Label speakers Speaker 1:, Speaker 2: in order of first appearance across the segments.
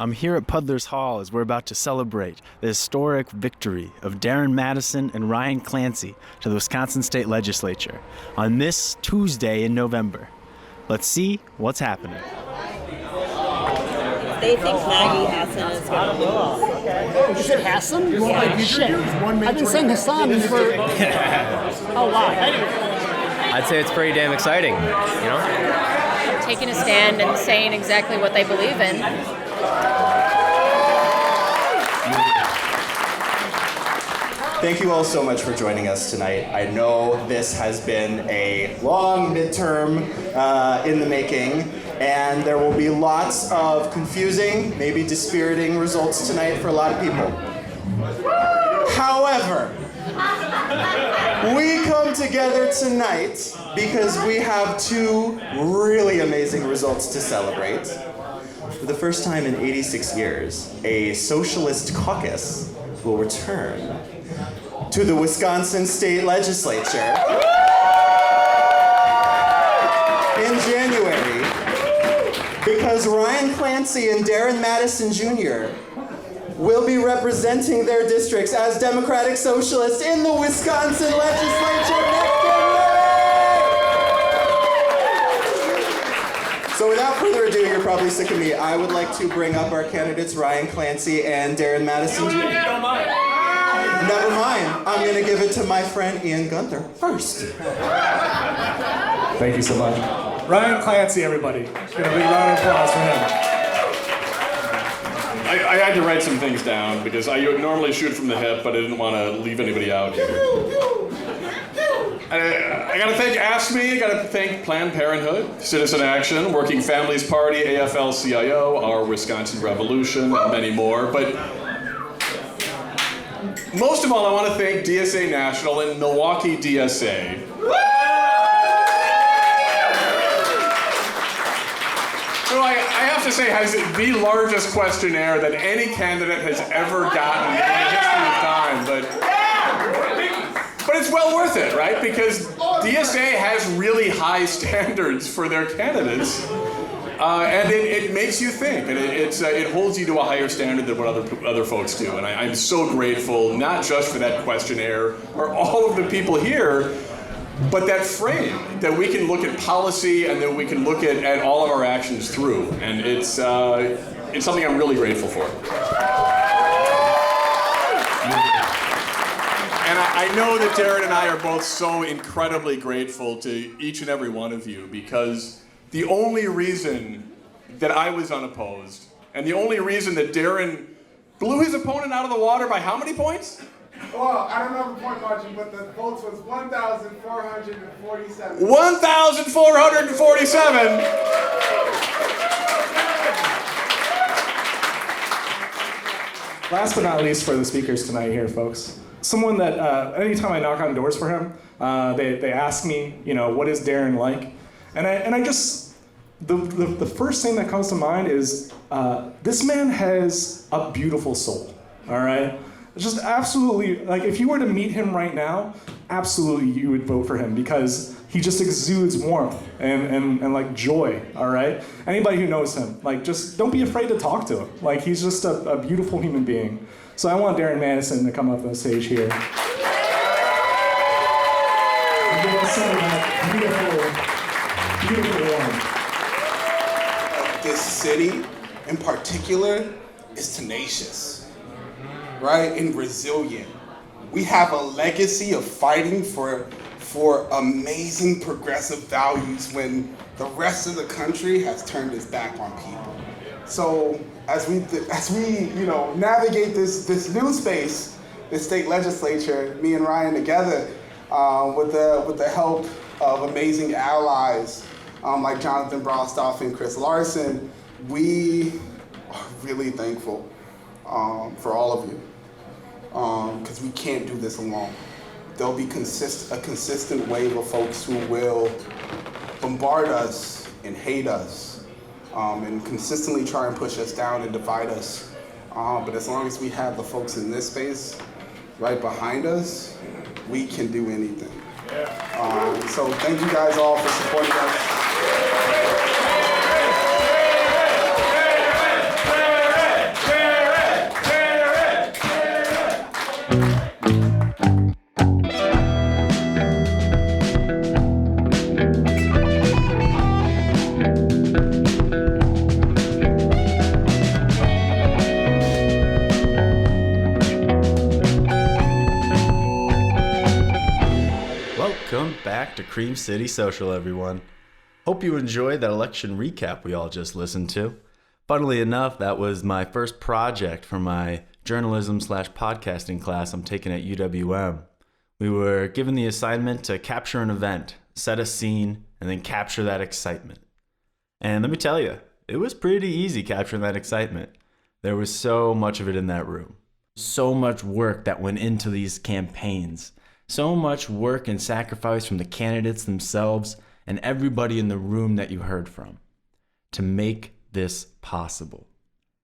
Speaker 1: I'm here at Puddler's Hall as we're about to celebrate the historic victory of Darrin Madison and Ryan Clancy to the Wisconsin State Legislature on this Tuesday in November. Let's see what's happening.
Speaker 2: They think Maggie Hassan is going to lose.
Speaker 3: Oh, you said Hassan?
Speaker 2: Yeah.
Speaker 3: Shit. I've been saying Hassan for... Oh, wow.
Speaker 4: I'd say it's pretty damn exciting, you know?
Speaker 5: Taking a stand and saying exactly what they believe in.
Speaker 6: Thank you all so much for joining us tonight. I know this has been a long midterm in the making, and there will be lots of confusing, maybe dispiriting results tonight for a lot of people. However, we come together tonight because we have two really amazing results to celebrate. For the first time in 86 years, a socialist caucus will return to the Wisconsin State Legislature in January because Ryan Clancy and Darrin Madison Jr. will be representing their districts as Democratic Socialists in the Wisconsin Legislature next January. So without further ado, you're probably sick of me. I would like to bring up our candidates, Ryan Clancy and Darrin Madison Jr. Never mind. I'm going to give it to my friend Ian Gunther first.
Speaker 7: Thank you so much. Ryan Clancy, everybody. It's going to be a round of applause for him.
Speaker 8: I had to write some things down because I normally shoot from the hip, but I didn't want to leave anybody out here. I got to thank AFSCME, I got to thank Planned Parenthood, Citizen Action, Working Families Party, AFL-CIO, our Wisconsin Revolution, and many more. But most of all, I want to thank DSA National and Milwaukee DSA. So I have to say, has it the largest questionnaire that any candidate has ever gotten in the history of time, but it's well worth it, right? Because DSA has really high standards for their candidates, and it makes you think, and it holds you to a higher standard than what other folks do. And I'm so grateful, not just for that questionnaire or all of the people here, but that frame that we can look at policy and that we can look at all of our actions through. And it's something I'm really grateful for. And I know that Darrin and I are both so incredibly grateful to each and every one of you, because the only reason that I was unopposed, and the only reason that Darrin blew his opponent out of the water by how many points?
Speaker 9: Well, I don't know the point margin, but the votes was 1,447.
Speaker 8: 1,447!
Speaker 7: Last but not least for the speakers tonight here, folks. Someone that, anytime I knock on doors for him, they ask me, you know, what is Darrin like? And I just, the first thing that comes to mind is, this man has a beautiful soul, all right? Just absolutely, like if you were to meet him right now, absolutely you would vote for him because he just exudes warmth and like joy, all right? Anybody who knows him, like just don't be afraid to talk to him. Like he's just a beautiful human being. So I want Darrin Madison to come up on stage here. And give us some of that beautiful warmth.
Speaker 9: This city in particular is tenacious. Right, and resilient. We have a legacy of fighting for amazing progressive values when the rest of the country has turned its back on people. So as we navigate this new space, this state legislature, me and Ryan together, with the help of amazing allies like Jonathan Brostoff and Chris Larson, we are really thankful for all of you. Because we can't do this alone. There'll be a consistent wave of folks who will bombard us and hate us and consistently try and push us down and divide us. But as long as we have the folks in this space right behind us, we can do anything. So thank you guys all for supporting us.
Speaker 1: Cream City Social, everyone. Hope you enjoyed that election recap we all just listened to. Funnily enough, that was my first project for my journalism/podcasting class I'm taking at UWM. We were given the assignment to capture an event, set a scene, and then capture that excitement. And let me tell you, it was pretty easy capturing that excitement. There was so much of it in that room. So much work that went into these campaigns. So much work and sacrifice from the candidates themselves and everybody in the room that you heard from to make this possible.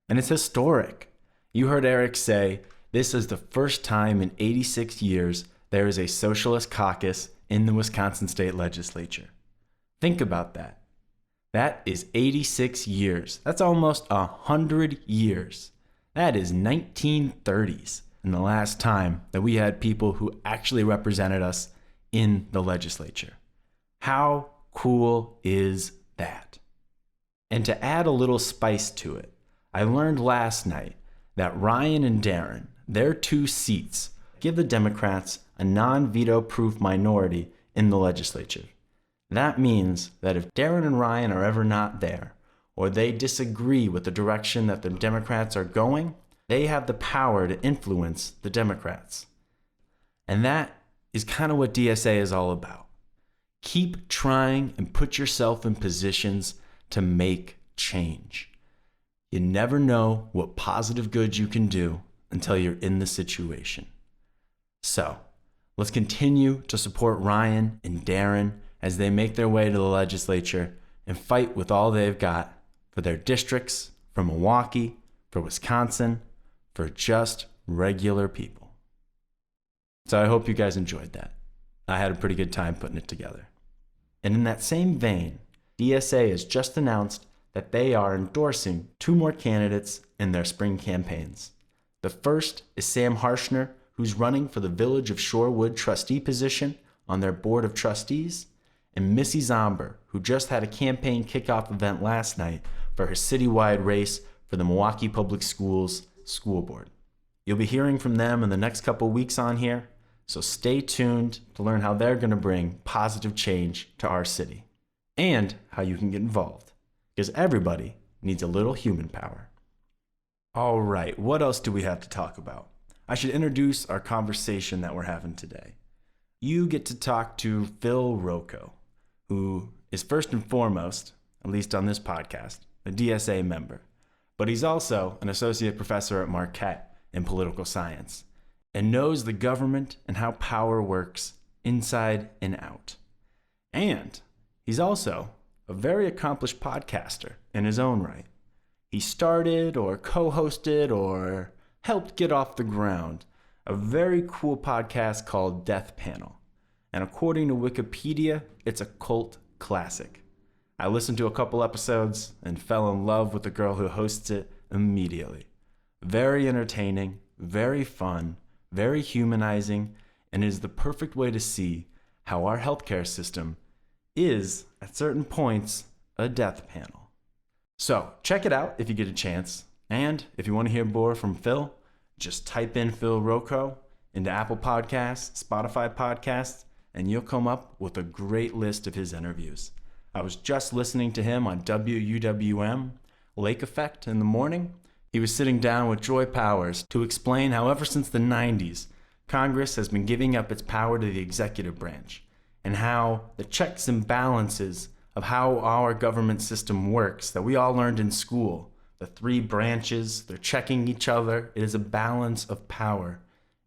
Speaker 1: And it's historic. You heard Eric say, this is the first time in 86 years there is a socialist caucus in the Wisconsin State Legislature. Think about that. That is 86 years. That's almost 100 years. That is 1930s and the last time that we had people who actually represented us in the legislature. How cool is that? And to add a little spice to it, I learned last night that Ryan and Darrin, their 2 seats, give the Democrats a non-veto proof minority in the legislature. That means that if Darrin and Ryan are ever not there, or they disagree with the direction that the Democrats are going, they have the power to influence the Democrats. And that is kind of what DSA is all about. Keep trying and put yourself in positions to make change. You never know what positive good you can do until you're in the situation. So, let's continue to support Ryan and Darrin as they make their way to the legislature and fight with all they've got for their districts, for Milwaukee, for Wisconsin, for just regular people. So I hope you guys enjoyed that. I had a pretty good time putting it together. And in that same vein, DSA has just announced that they are endorsing 2 more candidates in their spring campaigns. The first is Sam Harshner, who's running for the Village of Shorewood trustee position on their board of trustees, and Missy Zomber, who just had a campaign kickoff event last night for her citywide race for the Milwaukee Public Schools School Board. You'll be hearing from them in the next couple weeks on here, so stay tuned to learn how they're going to bring positive change to our city and how you can get involved, because everybody needs a little human power. All right, what else do we have to talk about? I should introduce our conversation that we're having today. You get to talk to Phil Rocco, who is first and foremost, at least on this podcast, a DSA member, but he's also an associate professor at Marquette in political science and knows the government and how power works inside and out. And he's also a very accomplished podcaster in his own right. He started or co-hosted or helped get off the ground a very cool podcast called Death Panel. And according to Wikipedia, it's a cult classic. I listened to a couple episodes and fell in love with the girl who hosts it immediately. Very entertaining, very fun, very humanizing, and is the perfect way to see how our healthcare system is, at certain points, a death panel. So check it out if you get a chance. And if you want to hear more from Phil, just type in Phil Rocco into Apple Podcasts, Spotify Podcasts, and you'll come up with a great list of his interviews. I was just listening to him on WUWM, Lake Effect, in the morning. He was sitting down with Joy Powers to explain how ever since the 90s, Congress has been giving up its power to the executive branch, and how the checks and balances of how our government system works that we all learned in school, the 3 branches, they're checking each other, it is a balance of power,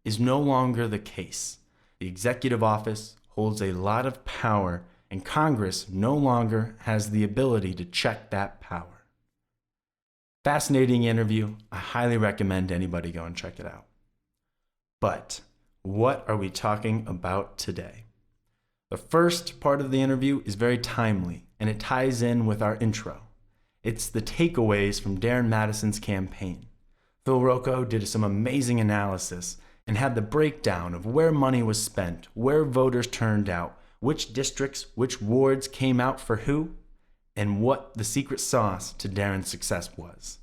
Speaker 1: is no longer the case. The executive office holds a lot of power, and Congress no longer has the ability to check that power. Fascinating interview. I highly recommend anybody go and check it out. But what are we talking about today? The first part of the interview is very timely, and it ties in with our intro. It's the takeaways from Darrin Madison's campaign. Phil Rocco did some amazing analysis and had the breakdown of where money was spent, where voters turned out, which districts, which wards came out for who, and what the secret sauce to Darrin's success was.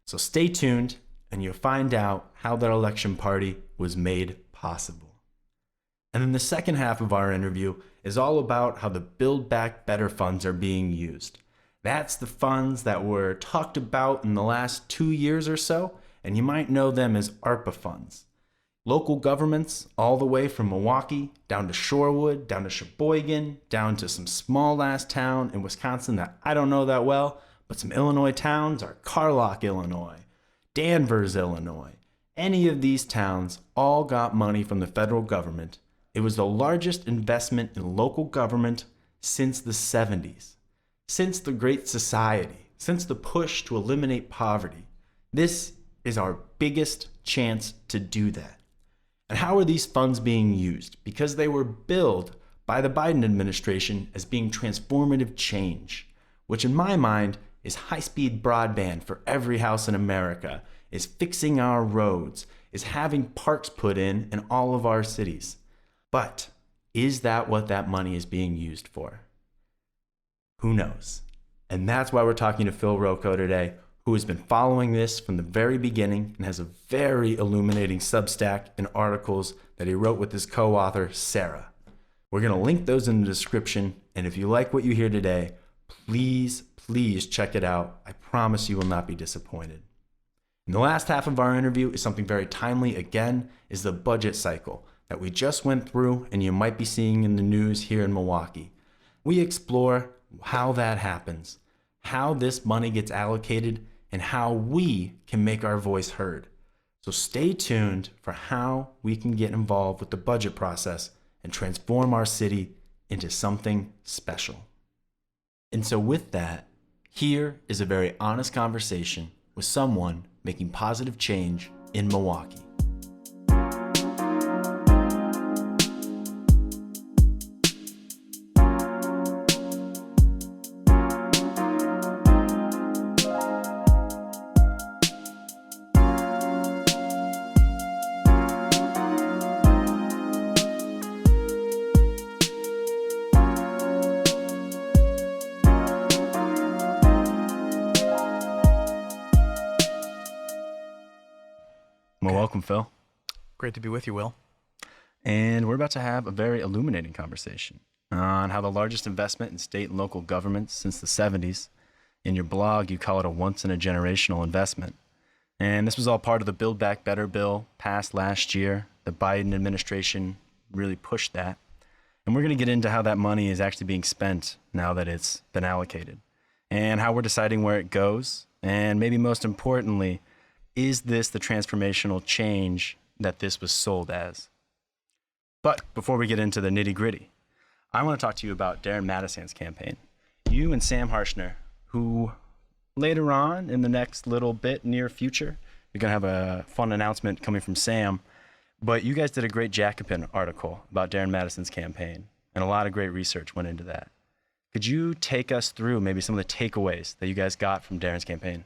Speaker 1: So stay tuned, and you'll find out how that election party was made possible. And then the second half of our interview is all about how the Build Back Better funds are being used. That's the funds that were talked about in the last 2 years or so, and you might know them as ARPA funds. Local governments, all the way from Milwaukee, down to Shorewood, down to Sheboygan, down to some small-ass town in Wisconsin that I don't know that well, but some Illinois towns are Carlock, Illinois, Danvers, Illinois. Any of these towns all got money from the federal government. It was the largest investment in local government since the 70s, since the Great Society, since the push to eliminate poverty. This is our biggest chance to do that. And how are these funds being used? Because they were billed by the Biden administration as being transformative change, which in my mind is high-speed broadband for every house in America, is fixing our roads, is having parks put in all of our cities. But is that what that money is being used for? Who knows? And that's why we're talking to Phil Rocco today, who has been following this from the very beginning and has a very illuminating Substack and articles that he wrote with his co-author, Sara. We're going to link those in the description, and if you like what you hear today, please check it out. I promise you will not be disappointed. And the last half of our interview is something very timely again, is the budget cycle that we just went through and you might be seeing in the news here in Milwaukee. We explore how that happens, how this money gets allocated, and how we can make our voice heard. So stay tuned for how we can get involved with the budget process and transform our city into something special. And so with that, here is a very honest conversation with someone making positive change in Milwaukee. Well, welcome, Phil.
Speaker 10: Great to be with you, Will.
Speaker 1: And we're about to have a very illuminating conversation on how the largest investment in state and local governments since the 70s. In your blog, you call it a once-in-a-generational investment. And this was all part of the Build Back Better bill passed last year. The Biden administration really pushed that. And we're going to get into how that money is actually being spent now that it's been allocated, and how we're deciding where it goes. And maybe most importantly, is this the transformational change that this was sold as? But before we get into the nitty-gritty, I want to talk to you about Darrin Madison's campaign. You and Sam Harshner, who later on in the next little bit, near future, you're going to have a fun announcement coming from Sam, but you guys did a great Jacobin article about Darrin Madison's campaign, and a lot of great research went into that. Could you take us through maybe some of the takeaways that you guys got from Darrin's campaign?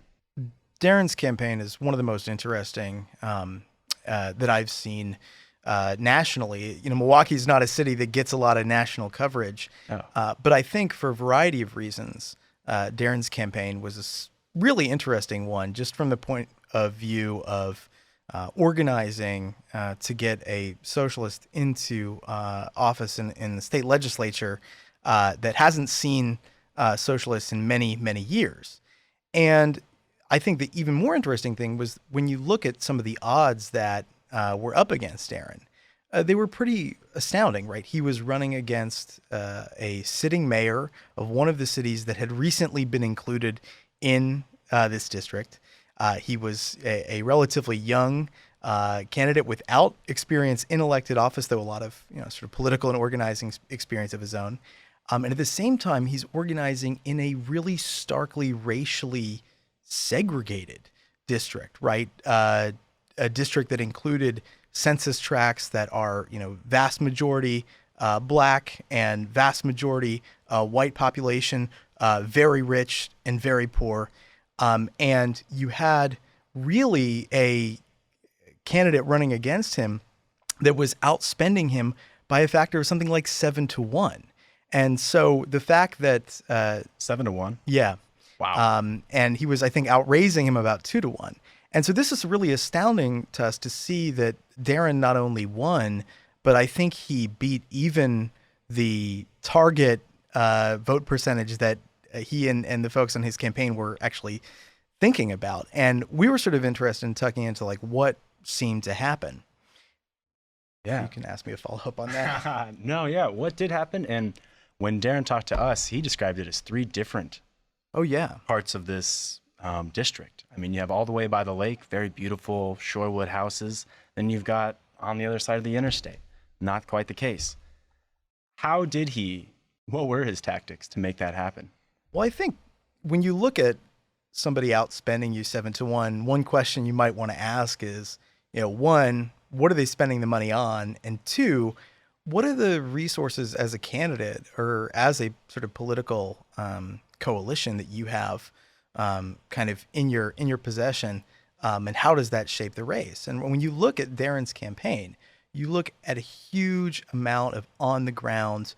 Speaker 10: Darrin's campaign is one of the most interesting that I've seen nationally. You know, Milwaukee is not a city that gets a lot of national coverage, but I think for a variety of reasons, Darrin's campaign was a really interesting one, just from the point of view of organizing to get a socialist into office in the state legislature that hasn't seen socialists in many, many years. And I think the even more interesting thing was when you look at some of the odds that were up against Darrin, they were pretty astounding, right? He was running against a sitting mayor of one of the cities that had recently been included in this district. He was a relatively young candidate without experience in elected office, though a lot of sort of political and organizing experience of his own. And at the same time, he's organizing in a really starkly racially segregated district, right? A district that included census tracts that are, vast majority black and vast majority white population, very rich and very poor. And you had really a candidate running against him that was outspending him by a factor of something like 7-1. And so the fact that
Speaker 1: 7-1,
Speaker 10: yeah.
Speaker 1: Wow.
Speaker 10: And he was, I think, outraising him about 2-1. And so this is really astounding to us to see that Darrin not only won, but I think he beat even the target vote percentage that he and the folks on his campaign were actually thinking about. And we were sort of interested in tucking into like what seemed to happen.
Speaker 1: Yeah.
Speaker 10: You can ask me a follow-up on that.
Speaker 1: No, yeah. What did happen? And when Darrin talked to us, he described it as 3 different parts of this district. I mean, you have all the way by the lake, very beautiful shorewood houses. Then you've got on the other side of the interstate. Not quite the case. What were his tactics to make that happen?
Speaker 10: Well, I think when you look at somebody outspending you 7-1, one question you might want to ask is, one, what are they spending the money on? And 2, what are the resources as a candidate or as a sort of political coalition that you have kind of in your possession, and how does that shape the race? And when you look at Darrin's campaign, you look at a huge amount of on-the-ground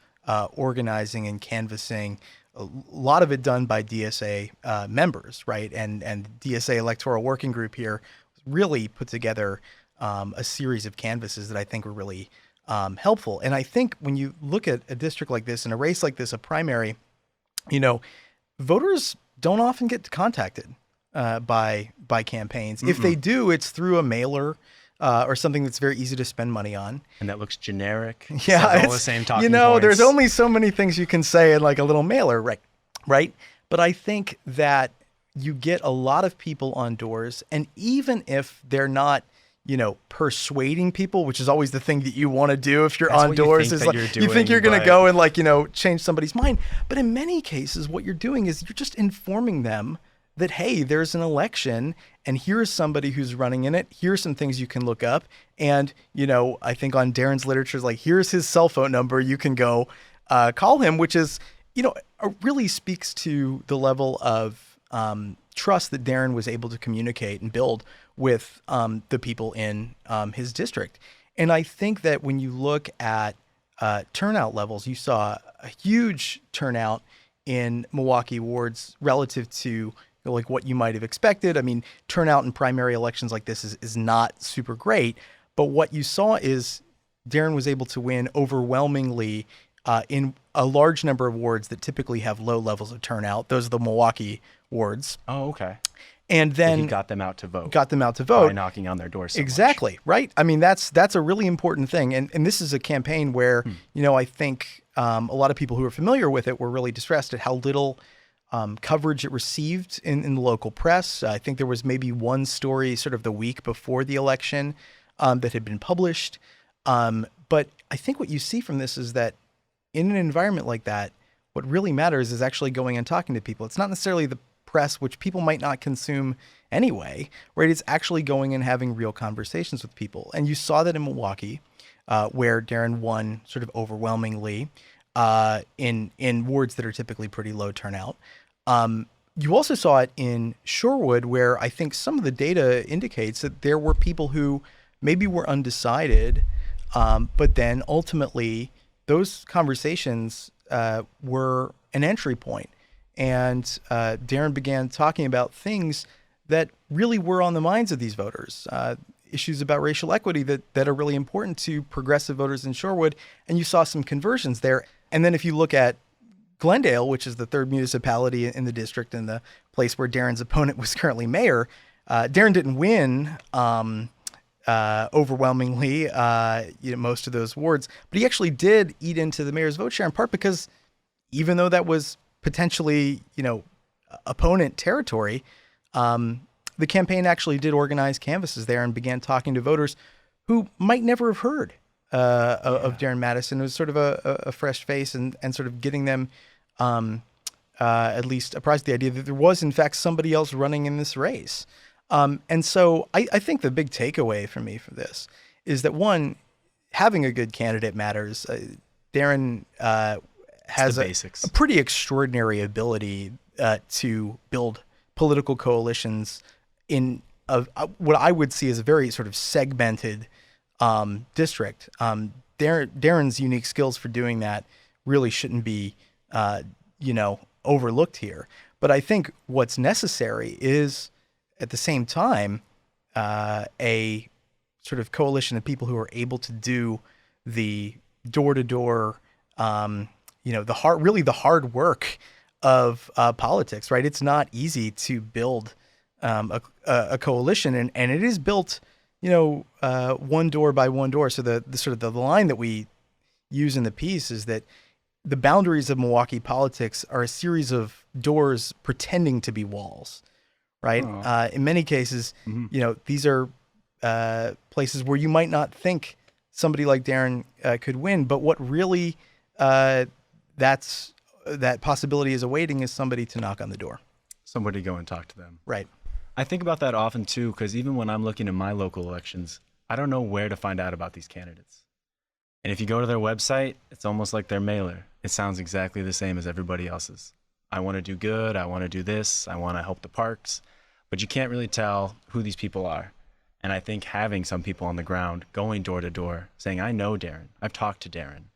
Speaker 10: organizing and canvassing, a lot of it done by DSA members, right? And DSA Electoral Working Group here really put together a series of canvases that I think were really helpful. And I think when you look at a district like this, in a race like this, a primary, voters don't often get contacted by campaigns. If they do, it's through a mailer or something that's very easy to spend money on.
Speaker 1: And that looks generic.
Speaker 10: Yeah,
Speaker 1: it's all the same talking points.
Speaker 10: There's only so many things you can say in like a little mailer, right? But I think that you get a lot of people on doors, and even if they're not, persuading people, which is always the thing that you want to do if you're on doors, is like you think you're going to go and change somebody's mind. But in many cases, what you're doing is you're just informing them that, hey, there's an election and here's somebody who's running in it. Here's some things you can look up. And, I think on Darrin's literature is like, here's his cell phone number. You can go call him, which is, really speaks to the level of trust that Darrin was able to communicate and build with the people in his district. And I think that when you look at turnout levels, you saw a huge turnout in Milwaukee wards relative to like what you might have expected. I mean, turnout in primary elections like this is not super great, but what you saw is Darrin was able to win overwhelmingly in a large number of wards that typically have low levels of turnout. Those are the Milwaukee wards.
Speaker 1: Oh, okay.
Speaker 10: And then
Speaker 1: he got them out to vote.
Speaker 10: By
Speaker 1: knocking on their doors.
Speaker 10: Exactly. Right. I mean, that's a really important thing. And this is a campaign where, I think a lot of people who are familiar with it were really distressed at how little coverage it received in the local press. I think there was maybe one story sort of the week before the election that had been published. But I think what you see from this is that in an environment like that, what really matters is actually going and talking to people. It's not necessarily the press, which people might not consume anyway, right? It's actually going and having real conversations with people. And you saw that in Milwaukee, where Darrin won sort of overwhelmingly in wards that are typically pretty low turnout. You also saw it in Shorewood, where I think some of the data indicates that there were people who maybe were undecided, but then ultimately those conversations were an entry point. And Darrin began talking about things that really were on the minds of these voters, issues about racial equity that are really important to progressive voters in Shorewood. And you saw some conversions there. And then if you look at Glendale, which is the third municipality in the district and the place where Darrin's opponent was currently mayor, Darrin didn't win overwhelmingly most of those wards, but he actually did eat into the mayor's vote share, in part because even though that was potentially, opponent territory, the campaign actually did organize canvases there and began talking to voters who might never have heard of Darrin Madison. It was sort of a fresh face and sort of getting them at least apprised of the idea that there was, in fact, somebody else running in this race. And so I think the big takeaway for me from this is that, one, having a good candidate matters. Darrin has a pretty extraordinary ability to build political coalitions in what I would see as a very sort of segmented district. Darrin's unique skills for doing that really shouldn't be, overlooked here. But I think what's necessary is, at the same time, a sort of coalition of people who are able to do the door-to-door, the hard work of politics, right? It's not easy to build a coalition, and it is built, one door by one door. So the sort of the line that we use in the piece is that the boundaries of Milwaukee politics are a series of doors pretending to be walls, right? In many cases, these are places where you might not think somebody like Darrin could win, but what really that possibility is awaiting is somebody to knock on the door.
Speaker 1: Somebody go and talk to them.
Speaker 10: Right.
Speaker 1: I think about that often too, because even when I'm looking at my local elections, I don't know where to find out about these candidates. And if you go to their website, it's almost like their mailer. It sounds exactly the same as everybody else's. I want to do good. I want to do this. I want to help the parks. But you can't really tell who these people are. And I think having some people on the ground going door to door saying, I know Darrin, I've talked to Darrin,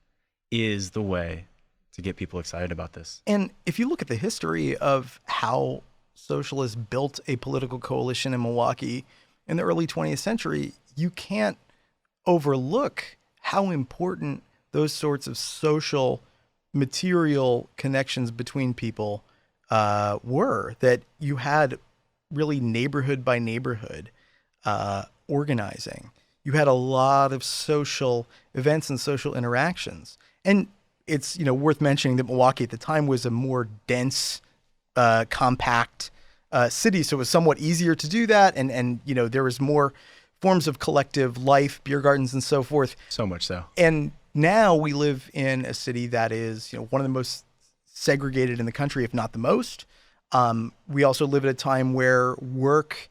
Speaker 1: is the way to get people excited about this.
Speaker 10: And if you look at the history of how socialists built a political coalition in Milwaukee in the early 20th century, you can't overlook how important those sorts of social, material connections between people were, that you had really neighborhood by neighborhood organizing. You had a lot of social events and social interactions. And it's worth mentioning that Milwaukee at the time was a more dense, compact city, so it was somewhat easier to do that. And there was more forms of collective life, beer gardens and so forth.
Speaker 1: So much so.
Speaker 10: And now we live in a city that is one of the most segregated in the country, if not the most. We also live at a time where work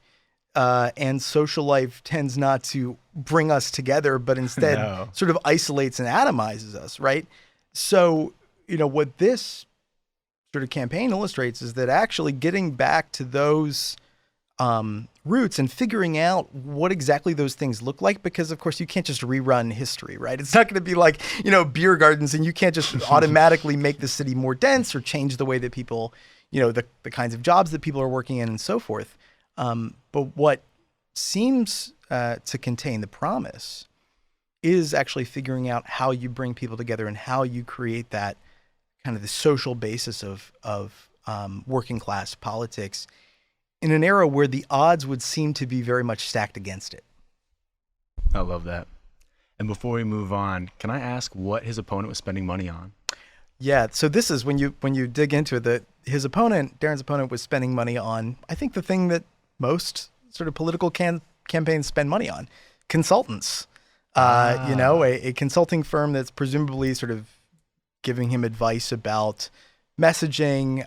Speaker 10: and social life tends not to bring us together, but instead sort of isolates and atomizes us, right? So, what this sort of campaign illustrates is that actually getting back to those roots and figuring out what exactly those things look like, because of course you can't just rerun history, right? It's not going to be like, beer gardens, and you can't just automatically make the city more dense or change the way that people, the kinds of jobs that people are working in and so forth. But what seems to contain the promise is actually figuring out how you bring people together and how you create that kind of the social basis of working class politics in an era where the odds would seem to be very much stacked against it.
Speaker 1: I love that. And before we move on, can I ask what his opponent was spending money on?
Speaker 10: Yeah, so this is when you dig into it, that Darrin's opponent was spending money on, I think, the thing that most sort of political campaigns spend money on: consultants. A consulting firm that's presumably sort of giving him advice about messaging,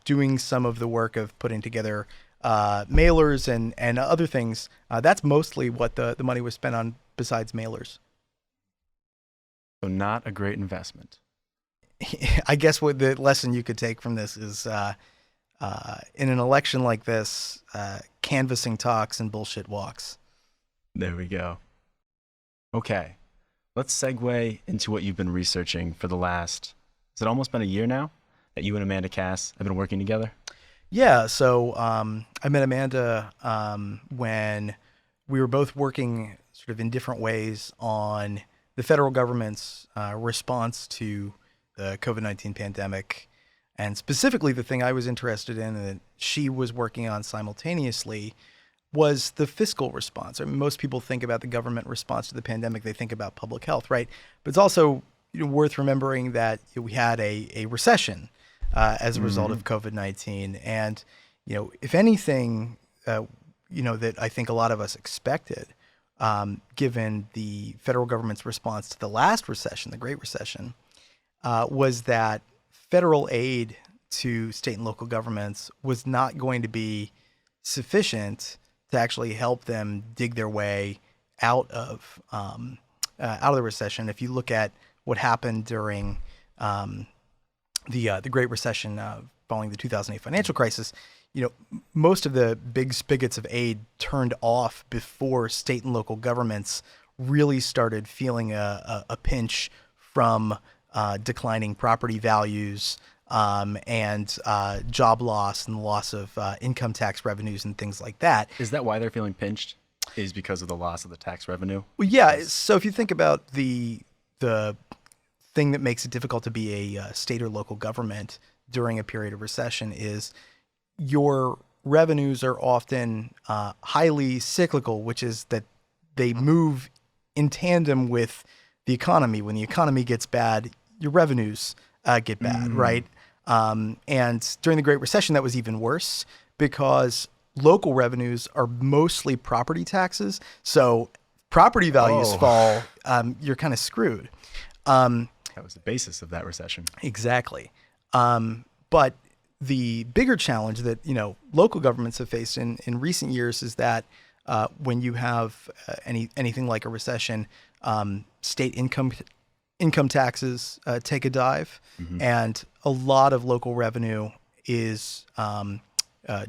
Speaker 10: doing some of the work of putting together mailers and other things. That's mostly what the money was spent on, besides mailers.
Speaker 1: So not a great investment.
Speaker 10: I guess what the lesson you could take from this is in an election like this, canvassing talks and bullshit walks.
Speaker 1: There we go. Okay, let's segue into what you've been researching for the last, has it almost been a year now that you and Amanda Kass have been working together?
Speaker 10: Yeah, so I met Amanda when we were both working sort of in different ways on the federal government's response to the COVID-19 pandemic. And specifically the thing I was interested in and that she was working on simultaneously was the fiscal response. I mean, most people think about the government response to the pandemic, they think about public health, right? But it's also worth remembering that we had a recession as a result of COVID-19. And, if anything, that I think a lot of us expected, given the federal government's response to the last recession, the Great Recession, was that federal aid to state and local governments was not going to be sufficient to actually help them dig their way out of the recession. If you look at what happened during the Great Recession following the 2008 financial crisis, most of the big spigots of aid turned off before state and local governments really started feeling a pinch from declining property values and job loss and the loss of income tax revenues and things like that.
Speaker 1: Is that why they're feeling pinched? Is because of the loss of the tax revenue?
Speaker 10: Well, yeah. So if you think about the the thing that makes it difficult to be a state or local government during a period of recession is your revenues are often highly cyclical, which is that they move in tandem with the economy. When the economy gets bad, your revenues get bad, right? And during the Great Recession, that was even worse because local revenues are mostly property taxes. So property values fall, you're kind of screwed.
Speaker 1: That was the basis of that recession.
Speaker 10: Exactly. But the bigger challenge that, local governments have faced in recent years is that when you have anything like a recession, state income taxes take a dive, and a lot of local revenue is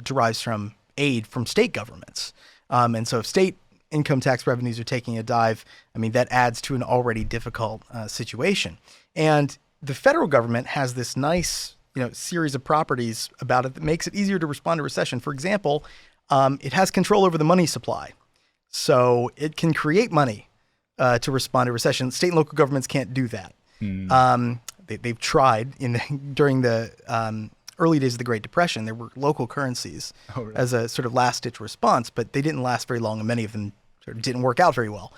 Speaker 10: derives from aid from state governments. And so if state income tax revenues are taking a dive, that adds to an already difficult situation. And the federal government has this nice, series of properties about it that makes it easier to respond to recession. For example, it has control over the money supply. So it can create money to respond to recession. State and local governments can't do that. They've tried during the early days of the Great Depression. There were local currencies as a sort of last-ditch response, but they didn't last very long, and many of them sort of didn't work out very well.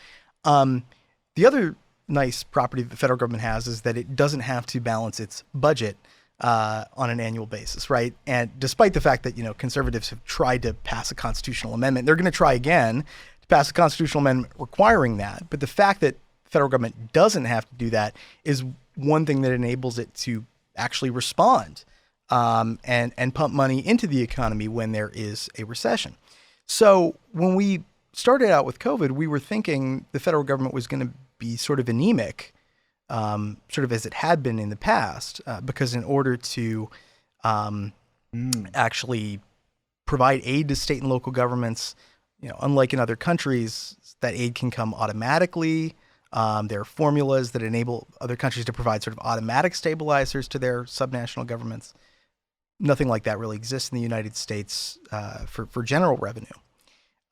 Speaker 10: The other nice property that the federal government has is that it doesn't have to balance its budget on an annual basis, right? And despite the fact that, conservatives have tried to pass a constitutional amendment, they're going to try again to pass a constitutional amendment requiring that. But the fact that the federal government doesn't have to do that is one thing that enables it to actually respond and pump money into the economy when there is a recession. So when we started out with COVID, we were thinking the federal government was going to be sort of anemic, sort of as it had been in the past, because in order to actually provide aid to state and local governments, unlike in other countries, that aid can come automatically. There are formulas that enable other countries to provide sort of automatic stabilizers to their subnational governments. Nothing like that really exists in the United States for general revenue.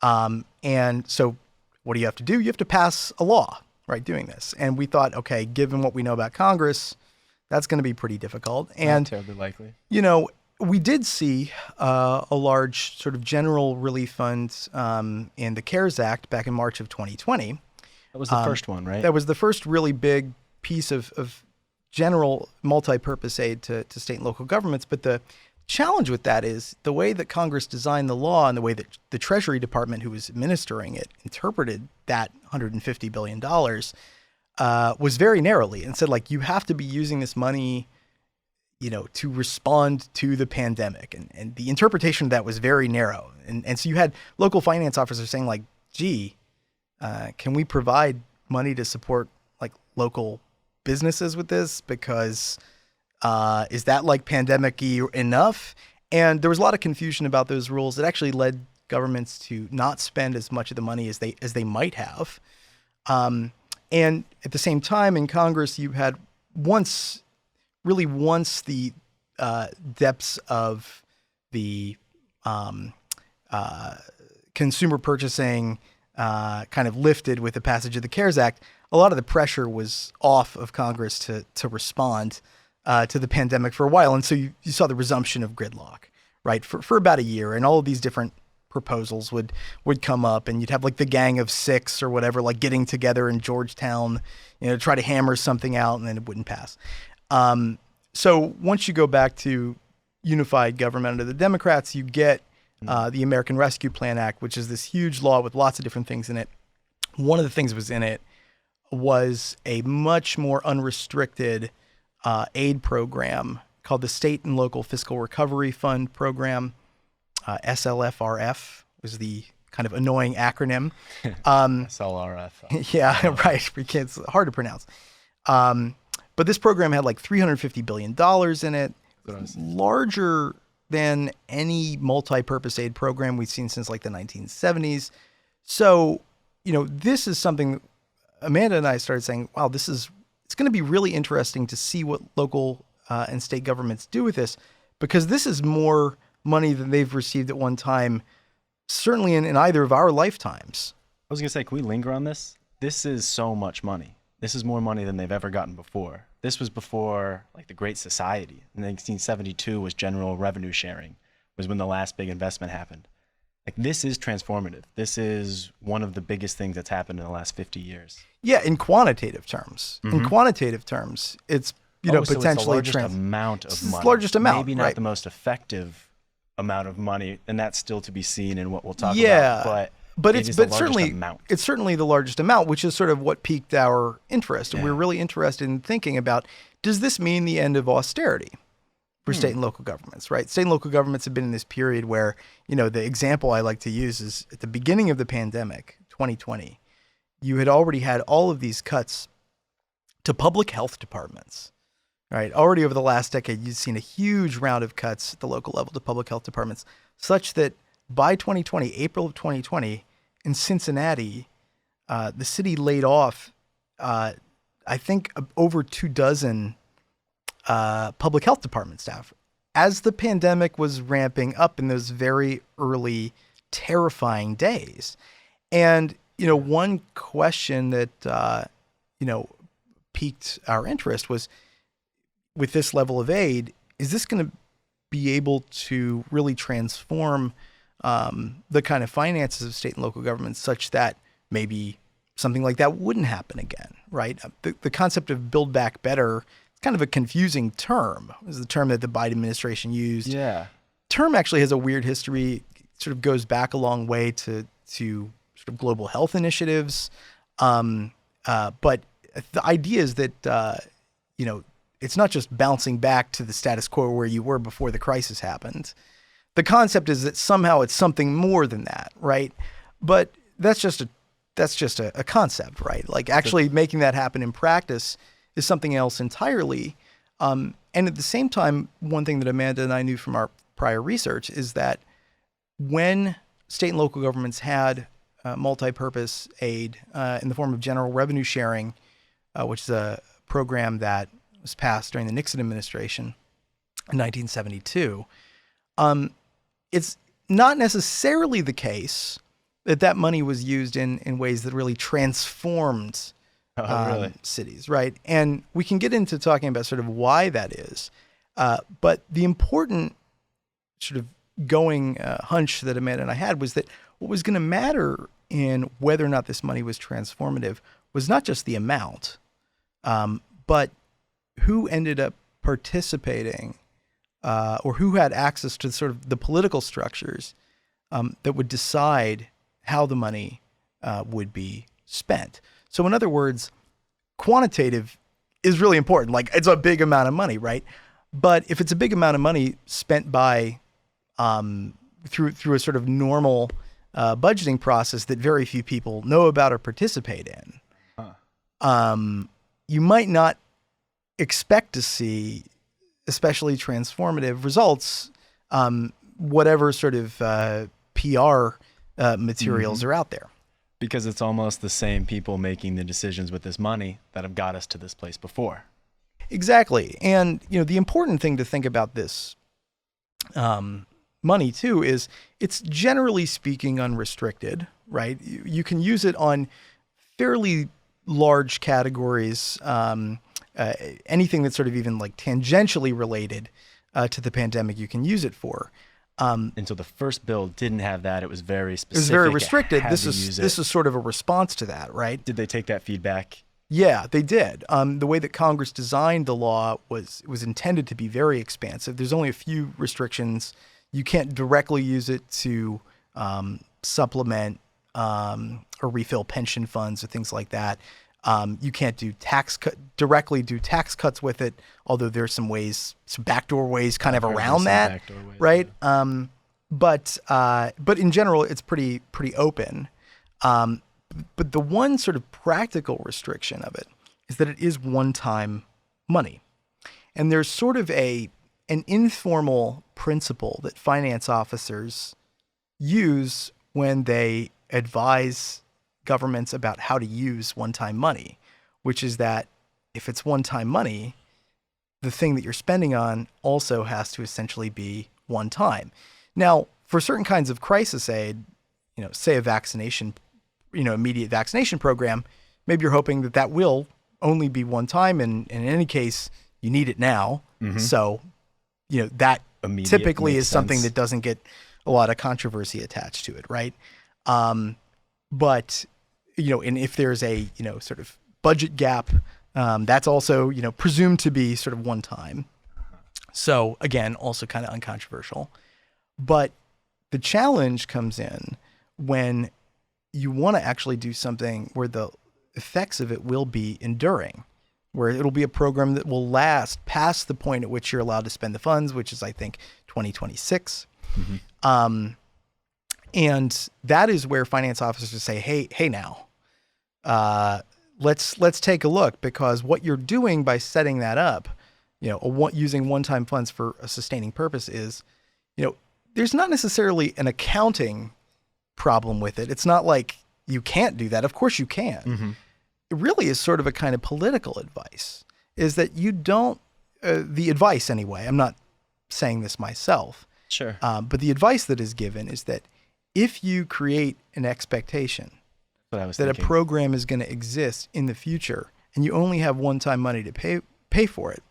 Speaker 10: And so what do you have to do? You have to pass a law, right, doing this. And we thought, okay, given what we know about Congress, that's going to be pretty difficult. And,
Speaker 1: not terribly likely.
Speaker 10: We did see a large sort of general relief fund in the CARES Act back in March of 2020.
Speaker 1: That was the first one, right?
Speaker 10: That was the first really big piece of general multi-purpose aid to state and local governments. But the challenge with that is the way that Congress designed the law and the way that the Treasury Department, who was administering it, interpreted that $150 billion was very narrowly and said, you have to be using this money, to respond to the pandemic. And the interpretation of that was very narrow. And so you had local finance officers saying, gee, can we provide money to support local businesses with this? Because is that pandemic-y enough? And there was a lot of confusion about those rules. It actually led governments to not spend as much of the money as they might have. And at the same time in Congress, you had once the depths of the consumer purchasing kind of lifted with the passage of the CARES Act, a lot of the pressure was off of Congress to respond to the pandemic for a while. And so you saw the resumption of gridlock, right, for about a year. And all of these different proposals would come up, and you'd have the Gang of Six or whatever, getting together in Georgetown, to try to hammer something out, and then it wouldn't pass. So once you go back to unified government under the Democrats, you get the American Rescue Plan Act, which is this huge law with lots of different things in it. One of the things that was in it was a much more unrestricted aid program called the State and Local Fiscal Recovery Fund Program. SLFRF was the kind of annoying acronym.
Speaker 1: SLRF.
Speaker 10: Yeah, right. It's hard to pronounce. But this program had $350 billion in it, larger than any multi-purpose aid program we've seen since the 1970s. So, this is something Amanda and I started saying, wow, it's going to be really interesting to see what local and state governments do with this, because this is more money than they've received at one time, certainly in either of our lifetimes.
Speaker 1: I was going to say, can we linger on this? This is so much money. this is more money than they've ever gotten before. This was before like the Great Society. In 1972 was general revenue sharing, was when the last big investment happened. Like, this is transformative. This is one of the biggest things that's happened in the last 50 years.
Speaker 10: Yeah, in quantitative terms.
Speaker 1: Mm-hmm.
Speaker 10: In quantitative terms, it's
Speaker 1: So
Speaker 10: potentially
Speaker 1: it's the largest amount of
Speaker 10: It's
Speaker 1: money.
Speaker 10: the largest amount,
Speaker 1: Maybe not
Speaker 10: right.
Speaker 1: the most effective amount of money, and that's still to be seen in what we'll talk
Speaker 10: Yeah,
Speaker 1: about.
Speaker 10: but
Speaker 1: it
Speaker 10: it's
Speaker 1: is the
Speaker 10: but
Speaker 1: largest
Speaker 10: certainly
Speaker 1: amount.
Speaker 10: it's certainly the largest amount, which is sort of what piqued our interest. And we're really interested in thinking about, does this mean the end of austerity for state and local governments, right? State and local governments have been in this period where, the example I like to use is at the beginning of the pandemic, 2020, you had already had all of these cuts to public health departments, right? Already over the last decade, you've seen a huge round of cuts at the local level to public health departments, such that by 2020, April of 2020, in Cincinnati, the city laid off, I think, over 24 public health department staff as the pandemic was ramping up in those very early, terrifying days. And, one question that, piqued our interest was, with this level of aid, is this going to be able to really transform the kind of finances of state and local governments such that maybe something like that wouldn't happen again, right? The concept of Build Back Better is kind of a confusing term. It was the term that the Biden administration used.
Speaker 1: Yeah.
Speaker 10: Term actually has a weird history. It sort of goes back a long way to sort of global health initiatives. But the idea is that, it's not just bouncing back to the status quo where you were before the crisis happened. The concept is that somehow it's something more than that, right? But that's just a concept, right? Like, actually making that happen in practice is something else entirely. And at the same time, one thing that Amanda and I knew from our prior research is that when state and local governments had multi-purpose aid in the form of general revenue sharing, which is a program that was passed during the Nixon administration in 1972, it's not necessarily the case that money was used in ways that really transformed cities, right? And we can get into talking about sort of why that is. But the important sort of going hunch that Amanda and I had was that what was going to matter in whether or not this money was transformative was not just the amount, but who ended up participating or who had access to sort of the political structures that would decide how the money would be spent. So in other words, quantitative is really important. Like, it's a big amount of money, right? But if it's a big amount of money spent by through a sort of normal budgeting process that very few people know about or participate in, you might not expect to see especially transformative results, whatever sort of PR materials are out there.
Speaker 1: Because it's almost the same people making the decisions with this money that have got us to this place before.
Speaker 10: Exactly. And, the important thing to think about this money too is it's generally speaking unrestricted, right? You can use it on fairly large categories, anything that's sort of even like tangentially related to the pandemic, you can use it for.
Speaker 1: And so the first bill didn't have that. It was very specific.
Speaker 10: It was very restricted. This
Speaker 1: is
Speaker 10: is sort of a response to that, right?
Speaker 1: Did they take that feedback?
Speaker 10: Yeah, they did. The way that Congress designed the law was intended to be very expansive. There's only a few restrictions. You can't directly use it to supplement or refill pension funds or things like that. You can't do directly do tax cuts with it, although there's some backdoor ways kind of around that, right? But in general, it's pretty open. But the one sort of practical restriction of it is that it is one-time money. And there's sort of an informal principle that finance officers use when they advise governments about how to use one-time money, which is that if it's one-time money, the thing that you're spending on also has to essentially be one time. Now, for certain kinds of crisis aid, say a vaccination, immediate vaccination program, maybe you're hoping that will only be one time, and in any case, you need it now. So, that
Speaker 1: Immediate
Speaker 10: typically
Speaker 1: makes
Speaker 10: is something
Speaker 1: sense.
Speaker 10: that doesn't get a lot of controversy attached to it, right? But, and if there's a, sort of budget gap, that's also, presumed to be sort of one time. So again, also kind of uncontroversial. But the challenge comes in when you want to actually do something where the effects of it will be enduring, where it'll be a program that will last past the point at which you're allowed to spend the funds, which is, I think, 2026. And that is where finance officers say, hey now, let's take a look, because what you're doing by setting that up, using one-time funds for a sustaining purpose is, there's not necessarily an accounting problem with it. It's not like you can't do that. Of course you can. It really is sort of a kind of political advice, is that you don't, the advice anyway, I'm not saying this myself.
Speaker 1: Sure.
Speaker 10: But the advice that is given is that if you create an expectation that a program is going to exist in the future and you only have one-time money to pay for it,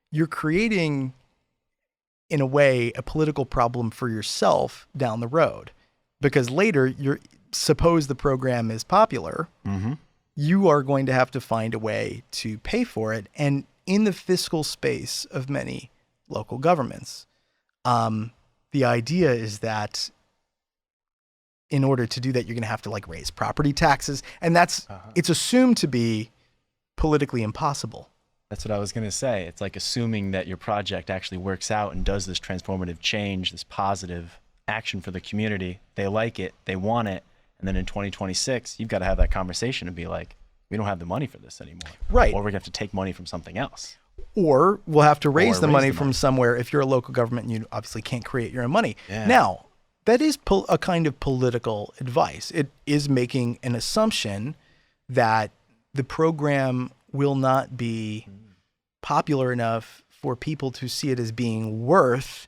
Speaker 10: you're creating, in a way, a political problem for yourself down the road. Because later, suppose the program is popular, you are going to have to find a way to pay for it. And in the fiscal space of many local governments, the idea is that in order to do that, you're going to have to raise property taxes. And it's assumed to be politically impossible.
Speaker 1: That's what I was going to say. It's like assuming that your project actually works out and does this transformative change, this positive action for the community. They like it, they want it. And then in 2026, you've got to have that conversation and be like, we don't have the money for this anymore.
Speaker 10: Right.
Speaker 1: Or we're going to have to take money from something else.
Speaker 10: Or we'll have to raise the money from somewhere if you're a local government and you obviously can't create your own money.
Speaker 1: Yeah.
Speaker 10: Now, that is a kind of political advice. It is making an assumption that the program will not be popular enough for people to see it as being worth,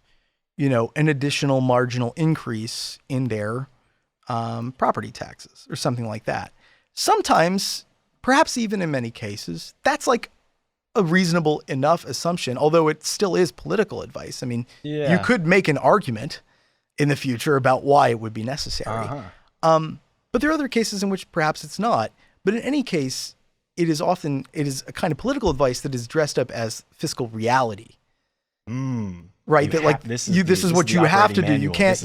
Speaker 10: an additional marginal increase in their property taxes or something like that. Sometimes, perhaps even in many cases, that's a reasonable enough assumption, although it still is political advice. I mean, you could make an argument in the future about why it would be necessary. But there are other cases in which perhaps it's not. But in any case, it is a kind of political advice that is dressed up as fiscal reality. Right? This is what you have to do. You can't,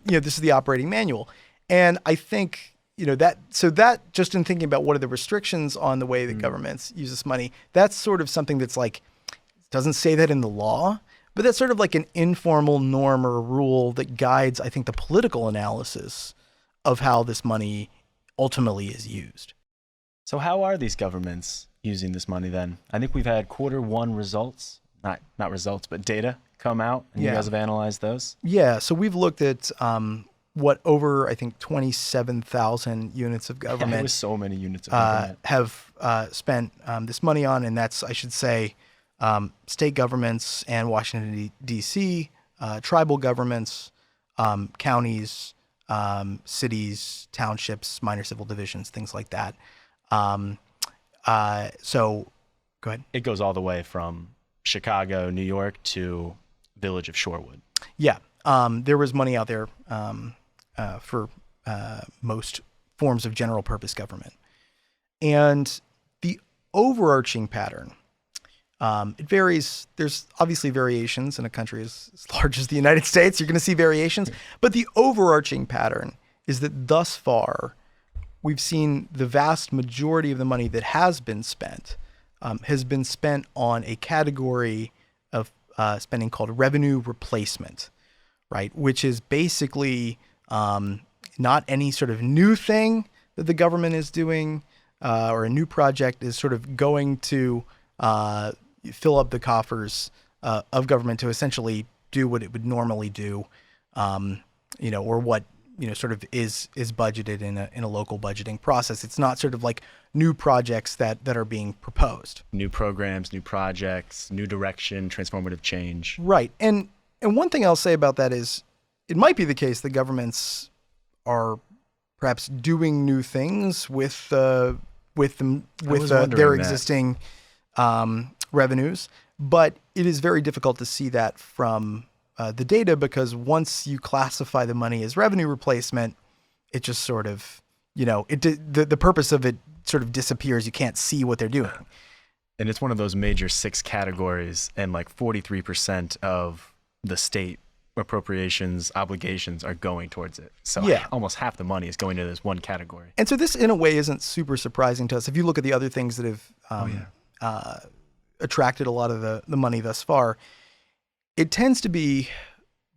Speaker 10: this is the operating manual. And I think, that just in thinking about what are the restrictions on the way that governments use this money, that's sort of something that's doesn't say that in the law, but that's sort of like an informal norm or a rule that guides, I think, the political analysis of how this money ultimately is used.
Speaker 1: So how are these governments using this money then? I think we've had Q1 results, not results, but data come out, and you guys have analyzed those? Yeah,
Speaker 10: so we've looked at over, I think, 27,000 units of government.
Speaker 1: There was so many units of government.
Speaker 10: Have spent this money on, and that's, I should say, state governments and Washington, D.C., tribal governments, counties, cities, townships, minor civil divisions, things like that. So go ahead.
Speaker 1: It goes all the way from Chicago, New York to Village of Shorewood.
Speaker 10: Yeah. There was money out there for most forms of general purpose government. And the overarching pattern, it varies. There's obviously variations in a country as large as the United States. You're going to see variations. But the overarching pattern is that thus far, we've seen the vast majority of the money that has been spent on a category of spending called revenue replacement, right? Which is basically not any sort of new thing that the government is doing or a new project is sort of going to fill up the coffers of government to essentially do what it would normally do, or what sort of is budgeted in a local budgeting process. It's not sort of like new projects that are being proposed.
Speaker 1: New programs, new projects, new direction, transformative change.
Speaker 10: Right. And one thing I'll say about that is it might be the case that governments are perhaps doing new things with with them with
Speaker 1: wondering
Speaker 10: their
Speaker 1: that.
Speaker 10: existing revenues. But it is very difficult to see that from the data, because once you classify the money as revenue replacement, it just sort of, the purpose of it sort of disappears. You can't see what they're doing.
Speaker 1: And it's one of those major 6 categories, and like 43% of the state appropriations obligations are going towards it. So almost half the money is going to this one category.
Speaker 10: And so this, in a way, isn't super surprising to us. If you look at the other things that have attracted a lot of the money thus far, it tends to be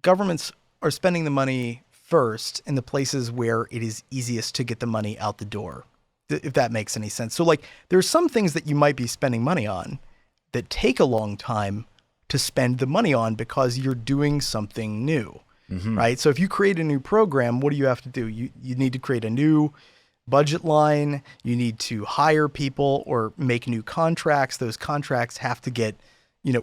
Speaker 10: governments are spending the money first in the places where it is easiest to get the money out the door, if that makes any sense. So like there's some things that you might be spending money on that take a long time to spend the money on because you're doing something new, right? So if you create a new program, what do you have to do? You need to create a new budget line. You need to hire people or make new contracts. Those contracts have to get,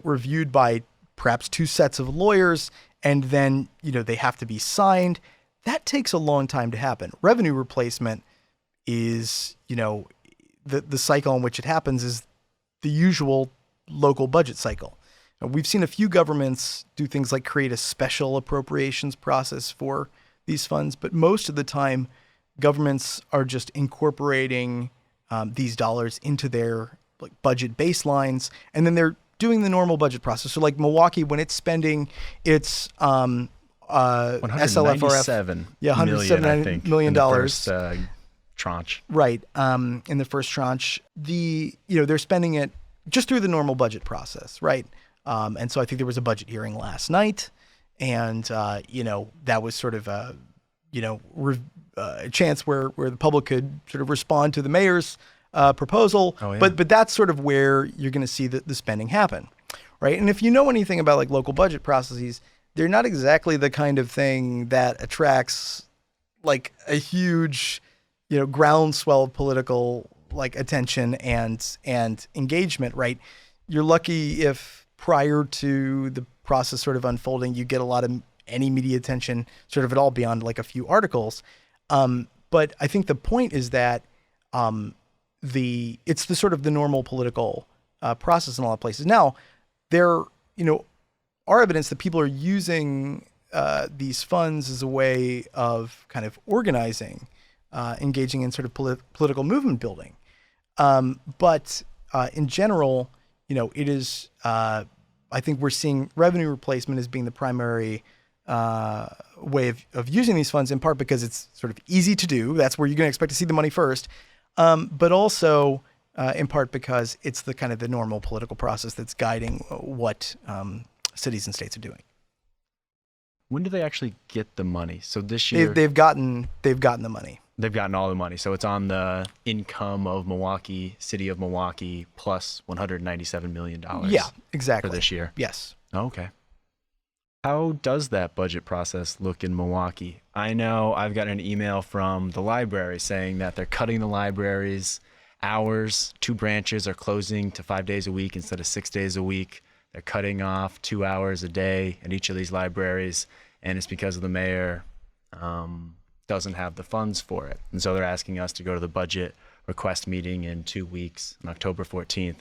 Speaker 10: reviewed by perhaps 2 sets of lawyers, and then, they have to be signed. That takes a long time to happen. Revenue replacement is, the cycle in which it happens is the usual local budget cycle. We've seen a few governments do things like create a special appropriations process for these funds, but most of the time, governments are just incorporating these dollars into their budget baselines, and then they're doing the normal budget process. So like Milwaukee, when it's spending its SLFRF, $107 million
Speaker 1: in the first tranche.
Speaker 10: Right. In the first tranche, they're spending it just through the normal budget process, right? And so I think there was a budget hearing last night, and that was sort of a chance where the public could sort of respond to the mayor's proposal. But that's sort of where you're going to see the spending happen, right? And if you know anything about like local budget processes, they're not exactly the kind of thing that attracts like a huge, groundswell of political like attention and engagement, right? You're lucky if prior to the process sort of unfolding, you get a lot of any media attention sort of at all beyond like a few articles. But I think the point is that it's the sort of the normal political process in a lot of places. Now, there are evidence that people are using these funds as a way of kind of organizing, engaging in sort of political movement building. But in general, it is, I think we're seeing revenue replacement as being the primary way of using these funds, in part because it's sort of easy to do. That's where you're going to expect to see the money first. But also in part because it's the kind of the normal political process that's guiding what cities and states are doing.
Speaker 1: When do they actually get the money? So this year
Speaker 10: they've gotten the money.
Speaker 1: They've gotten all the money. So it's on the income of Milwaukee, city of Milwaukee, plus $197 million.
Speaker 10: Yeah, exactly.
Speaker 1: For this year.
Speaker 10: Yes.
Speaker 1: Okay. How does that budget process look in Milwaukee? I know I've gotten an email from the library saying that they're cutting the library's hours. 2 branches are closing to 5 days a week instead of 6 days a week. They're cutting off 2 hours a day at each of these libraries, and it's because of the mayor doesn't have the funds for it. And so they're asking us to go to the budget request meeting in 2 weeks on October 14th.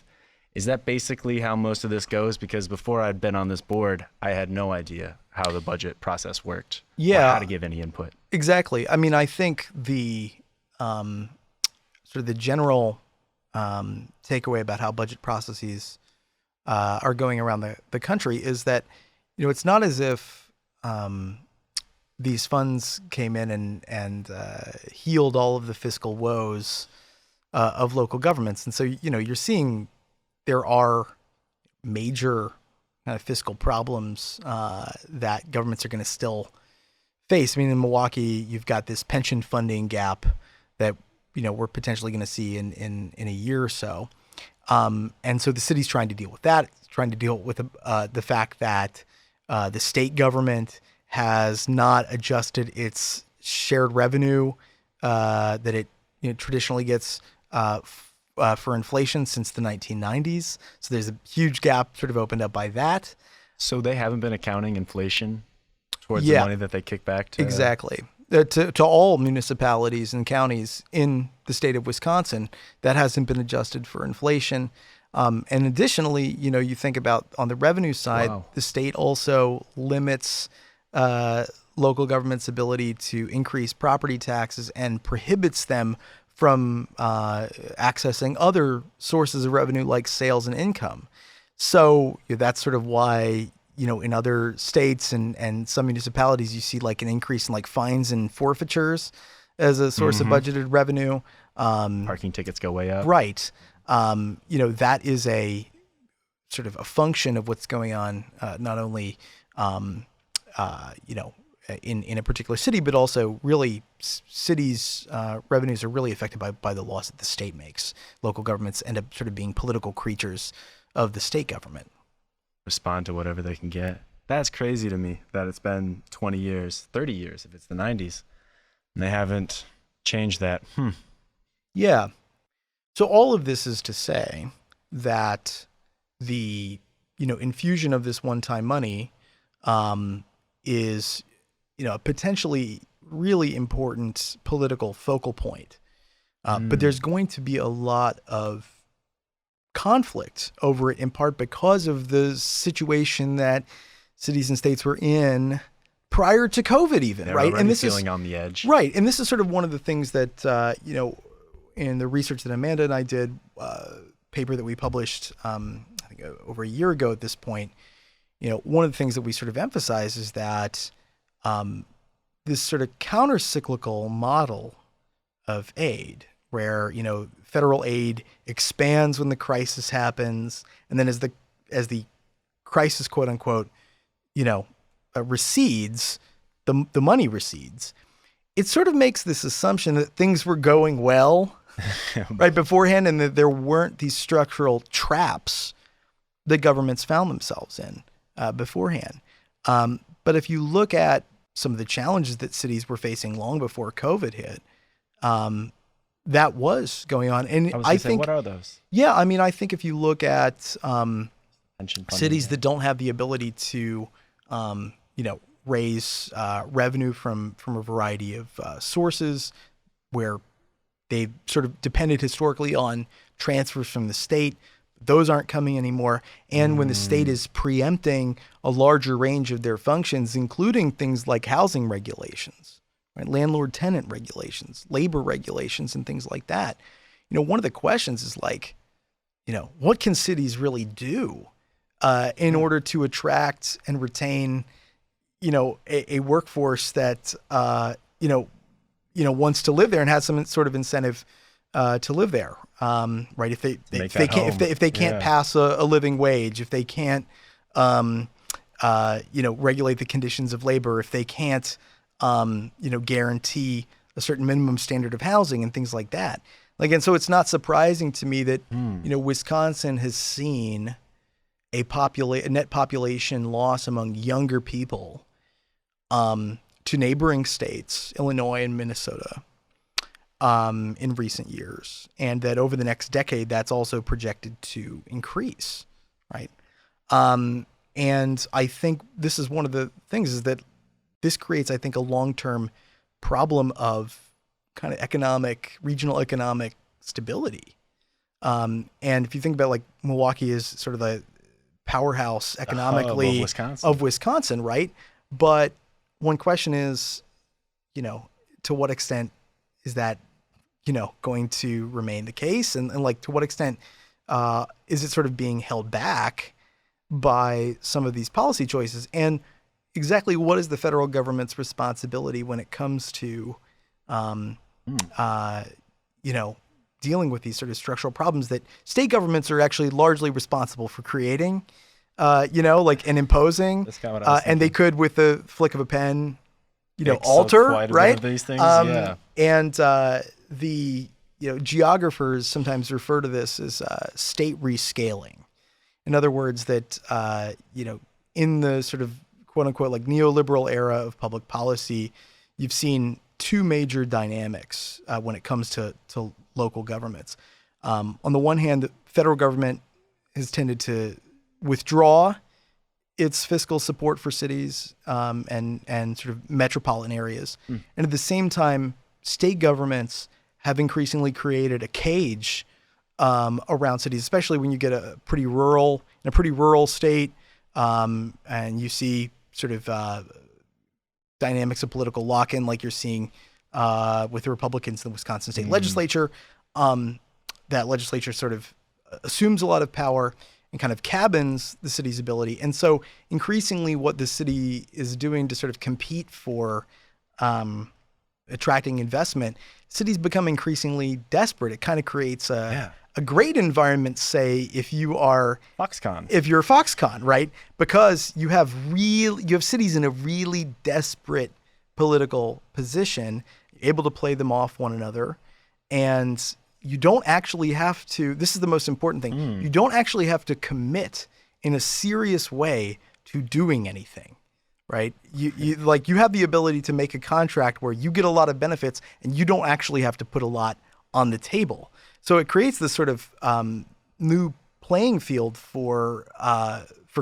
Speaker 1: Is that basically how most of this goes? Because before I'd been on this board, I had no idea how the budget process worked.
Speaker 10: Yeah.
Speaker 1: Or how to give any input.
Speaker 10: Exactly. I mean, I think the sort of the general takeaway about how budget processes are going around the country is that, it's not as if these funds came in and healed all of the fiscal woes of local governments. And so, you're seeing there are major kind of fiscal problems that governments are going to still face. I mean, in Milwaukee, you've got this pension funding gap that, we're potentially going to see in a year or so. And so the city's trying to deal with that. It's trying to deal with the fact that the state government has not adjusted its shared revenue that it traditionally gets for inflation since the 1990s. So there's a huge gap sort of opened up by that.
Speaker 1: So they haven't been accounting inflation towards the money that they kick back to?
Speaker 10: Exactly. to all municipalities and counties in the state of Wisconsin. That hasn't been adjusted for inflation. And additionally, you think about on the revenue side, the state also limits local government's ability to increase property taxes and prohibits them from accessing other sources of revenue like sales and income. So that's sort of why, in other states and some municipalities, you see like an increase in like fines and forfeitures as a source of budgeted revenue.
Speaker 1: Parking tickets go way up.
Speaker 10: Right. That is a sort of a function of what's going on, not only, in a particular city, but also really cities' revenues are really affected by the laws that the state makes. Local governments end up sort of being political creatures of the state government.
Speaker 1: Respond to whatever they can get. That's crazy to me that it's been 20 years, 30 years if it's the 90s, and they haven't changed that.
Speaker 10: Yeah. So all of this is to say that the, infusion of this one-time money is, a potentially really important political focal point. But there's going to be a lot of conflict over it, in part because of the situation that cities and states were in prior to COVID even,
Speaker 1: They're
Speaker 10: right?
Speaker 1: And this feeling on the edge.
Speaker 10: Right. And this is sort of one of the things that, in the research that Amanda and I did, paper that we published, I think over a year ago at this point, one of the things that we sort of emphasize is that this sort of counter-cyclical model of aid where, federal aid expands when the crisis happens, and then as the crisis, quote unquote, recedes, the money recedes. It sort of makes this assumption that things were going well right beforehand, and that there weren't these structural traps that governments found themselves in beforehand. But if you look at some of the challenges that cities were facing long before COVID hit, that was going on. And I think,
Speaker 1: what are those?
Speaker 10: Yeah, I mean, I think if you look at cities that don't have the ability to, raise revenue from a variety of sources, where they've sort of depended historically on transfers from the state, those aren't coming anymore. And when the state is preempting a larger range of their functions, including things like housing regulations, right, landlord-tenant regulations, labor regulations, and things like that. One of the questions is like, what can cities really do in order to attract and retain, a workforce that, wants to live there and has some sort of incentive to live there, right? If they can't pass a living wage, if they can't, regulate the conditions of labor, if they can't, guarantee a certain minimum standard of housing and things like that. And so it's not surprising to me that, Wisconsin has seen a net population loss among younger people to neighboring states, Illinois and Minnesota, in recent years. And that over the next decade, that's also projected to increase, right? And I think this is one of the things is that this creates, I think, a long-term problem of kind of regional economic stability. And if you think about Milwaukee is sort of the powerhouse economically of Wisconsin, right? But one question is, to what extent is that, going to remain the case? And to what extent is it sort of being held back by some of these policy choices? And exactly what is the federal government's responsibility when it comes to, dealing with these sort of structural problems that state governments are actually largely responsible for creating, and imposing, and they could, with the flick of a pen, alter, right?
Speaker 1: These things,
Speaker 10: And the geographers sometimes refer to this as state rescaling. In other words, that in the sort of quote unquote neoliberal era of public policy, you've seen two major dynamics when it comes to local governments. On the one hand, the federal government has tended to withdraw its fiscal support for cities and sort of metropolitan areas. And at the same time, state governments have increasingly created a cage around cities, especially when you get a pretty rural state, and you see sort of dynamics of political lock-in, like you're seeing with the Republicans in the Wisconsin State Legislature. That legislature sort of assumes a lot of power and kind of cabins the city's ability. And so increasingly what the city is doing to sort of compete for attracting investment, cities become increasingly desperate. It kind of creates a great environment, say, if you're Foxconn, right? Because you have cities in a really desperate political position, able to play them off one another. And you don't actually have to, this is the most important thing, you don't actually have to commit in a serious way to doing anything, right? You have the ability to make a contract where you get a lot of benefits and you don't actually have to put a lot on the table. So it creates this sort of new playing field for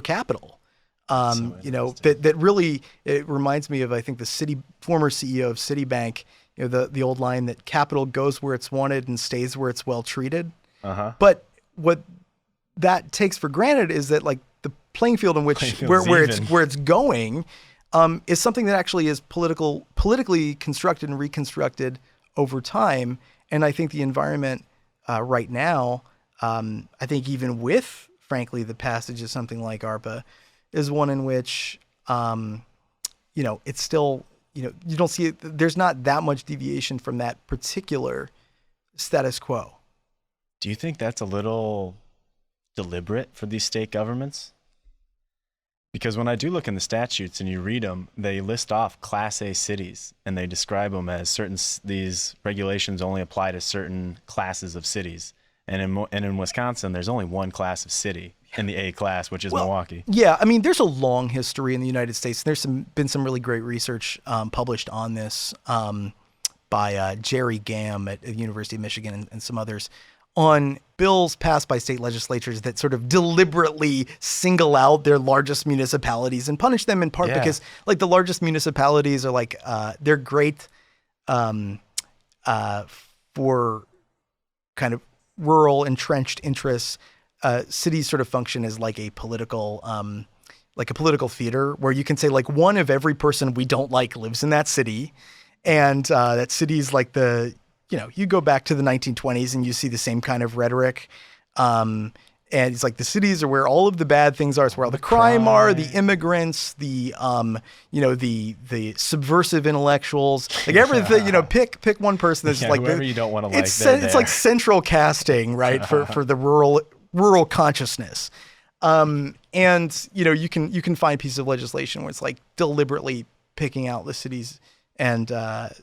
Speaker 10: capital. That really, it reminds me of, I think, the former CEO of Citibank, the old line that capital goes where it's wanted and stays where it's well treated. But what that takes for granted is that, like, the playing field in which where it's going is something that actually is politically constructed and reconstructed over time. And I think the environment right now, I think even with, frankly, the passage of something like ARPA, is one in which it's still, you don't see it. There's not that much deviation from that particular status quo.
Speaker 1: Do you think that's a little deliberate for these state governments? Because when I do look in the statutes and you read them, they list off Class A cities and they describe them as these regulations only apply to certain classes of cities. And in Wisconsin, there's only one class of city in the A class, which is Milwaukee.
Speaker 10: Yeah, I mean, there's a long history in the United States. There's been some really great research published on this by Jerry Gamm at the University of Michigan and some others on bills passed by state legislatures that sort of deliberately single out their largest municipalities and punish them in part because, like, the largest municipalities are like they're great for kind of rural entrenched interests. Cities sort of function as like a political theater where you can say, like, one of every person we don't like lives in that city, and that city's like you go back to the 1920s and you see the same kind of rhetoric. And it's like the cities are where all of the bad things are. It's where all the crime are, the immigrants, the subversive intellectuals, like everything, pick one person that's like,
Speaker 1: whoever you don't want to like.
Speaker 10: It's like central casting, right? for the rural consciousness. And you can find pieces of legislation where it's like deliberately picking out the cities and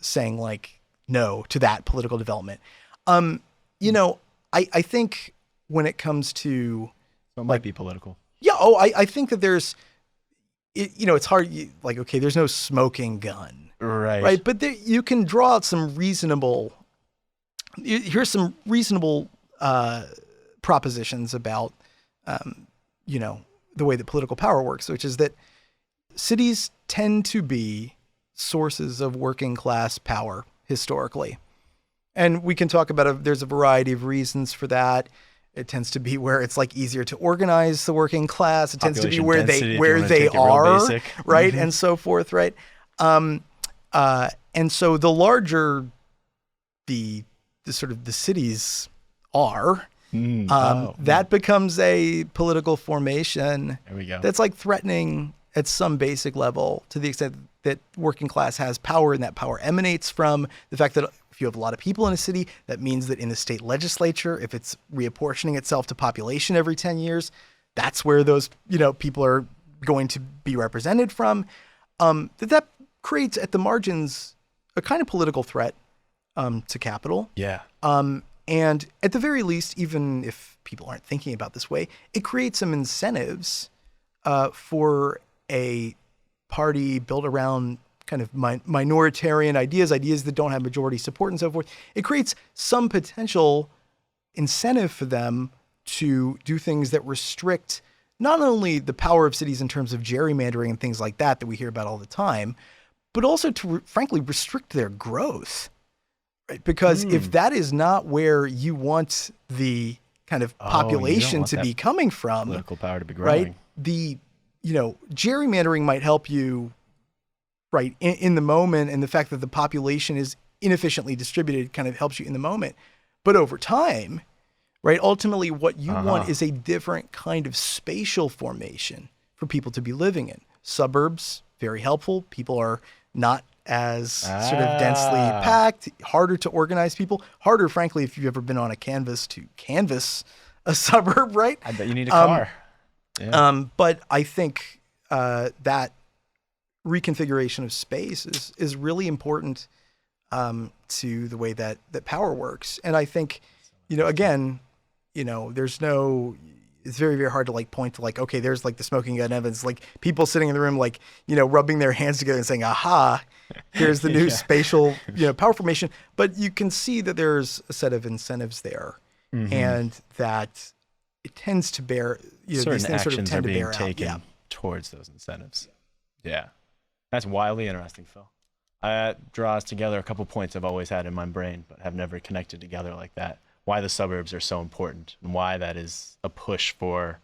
Speaker 10: saying, like, no to that political development. I think when it comes to,
Speaker 1: so it might be political.
Speaker 10: Yeah. Oh, I think that there's, it's hard. Okay, there's no smoking gun, right? But you can draw out some reasonable. Here's some reasonable propositions about, the way that political power works, which is that cities tend to be sources of working class power historically. And we can talk about there's a variety of reasons for that. It tends to be where it's like easier to organize the working class. It tends to be where they are, right? And so forth, right? And so the larger the sort of the cities are, that becomes a political formation.
Speaker 1: There we go.
Speaker 10: That's like threatening at some basic level to the extent that working class has power, and that power emanates from the fact that if you have a lot of people in a city, that means that in the state legislature, if it's reapportioning itself to population every 10 years, that's where those, people are going to be represented from. That creates at the margins a kind of political threat to capital.
Speaker 1: Yeah.
Speaker 10: And at the very least, even if people aren't thinking about this way, it creates some incentives for a party built around kind of minoritarian ideas that don't have majority support and so forth. It creates some potential incentive for them to do things that restrict not only the power of cities in terms of gerrymandering and things like that we hear about all the time, but also to frankly restrict their growth. Right? Because if that is not where you want the kind of population to be coming from,
Speaker 1: political power to be growing.
Speaker 10: Right? Gerrymandering might help you, right, in the moment, and the fact that the population is inefficiently distributed kind of helps you in the moment. But over time, right, ultimately what you want is a different kind of spatial formation for people to be living in. Suburbs, very helpful. People are not as sort of densely packed, harder to organize people, harder, frankly, if you've ever been on a canvas to canvas a suburb, right?
Speaker 1: I bet you need a car.
Speaker 10: But I think that reconfiguration of space is really important to the way that power works. And I think, again, there's no, it's very, very hard to like point to like, okay, there's like the smoking gun evidence, like people sitting in the room, like, rubbing their hands together and saying, aha, here's the new spatial, power formation. But you can see that there's a set of incentives there and that it tends to bear,
Speaker 1: certain
Speaker 10: these things sort of
Speaker 1: actions
Speaker 10: tend
Speaker 1: are
Speaker 10: to
Speaker 1: being
Speaker 10: bear
Speaker 1: taken
Speaker 10: out.
Speaker 1: towards those incentives. Yeah. That's wildly interesting, Phil. That draws together a couple points I've always had in my brain, but have never connected together like that. Why the suburbs are so important and why that is a push for,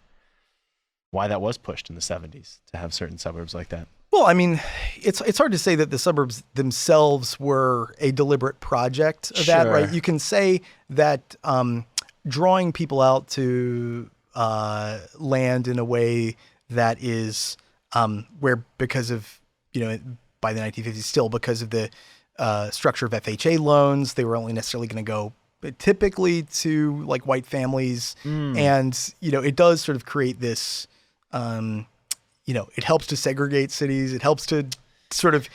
Speaker 1: why that was pushed in the 70s to have certain suburbs like that.
Speaker 10: Well, I mean, it's hard to say that the suburbs themselves were a deliberate project of that, right? You can say that drawing people out to land in a way that is where, because of, by the 1950s, still because of the structure of FHA loans, they were only necessarily going to go typically to like white families. And, it does sort of create this, it helps to segregate cities. It helps to sort of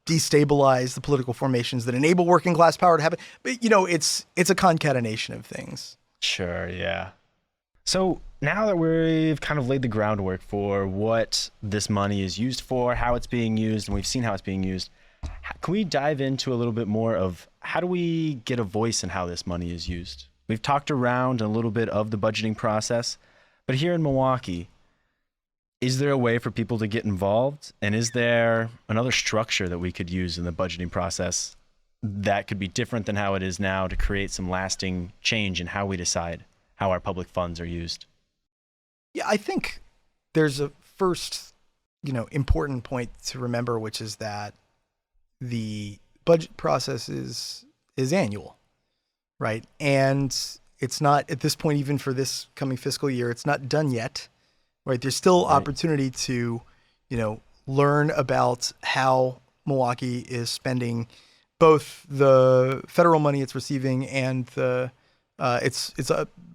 Speaker 10: destabilize the political formations that enable working class power to happen. But, it's a concatenation of things.
Speaker 1: Sure, yeah. So now that we've kind of laid the groundwork for what this money is used for, how it's being used, and we've seen how it's being used, can we dive into a little bit more of how do we get a voice in how this money is used? We've talked around a little bit of the budgeting process, but here in Milwaukee, is there a way for people to get involved? And is there another structure that we could use in the budgeting process that could be different than how it is now to create some lasting change in how we decide how our public funds are used?
Speaker 10: Yeah, I think there's a first, important point to remember, which is that the budget process is annual, right? And it's not, at this point, even for this coming fiscal year, it's not done yet, right? There's still opportunity to, learn about how Milwaukee is spending both the federal money it's receiving and the its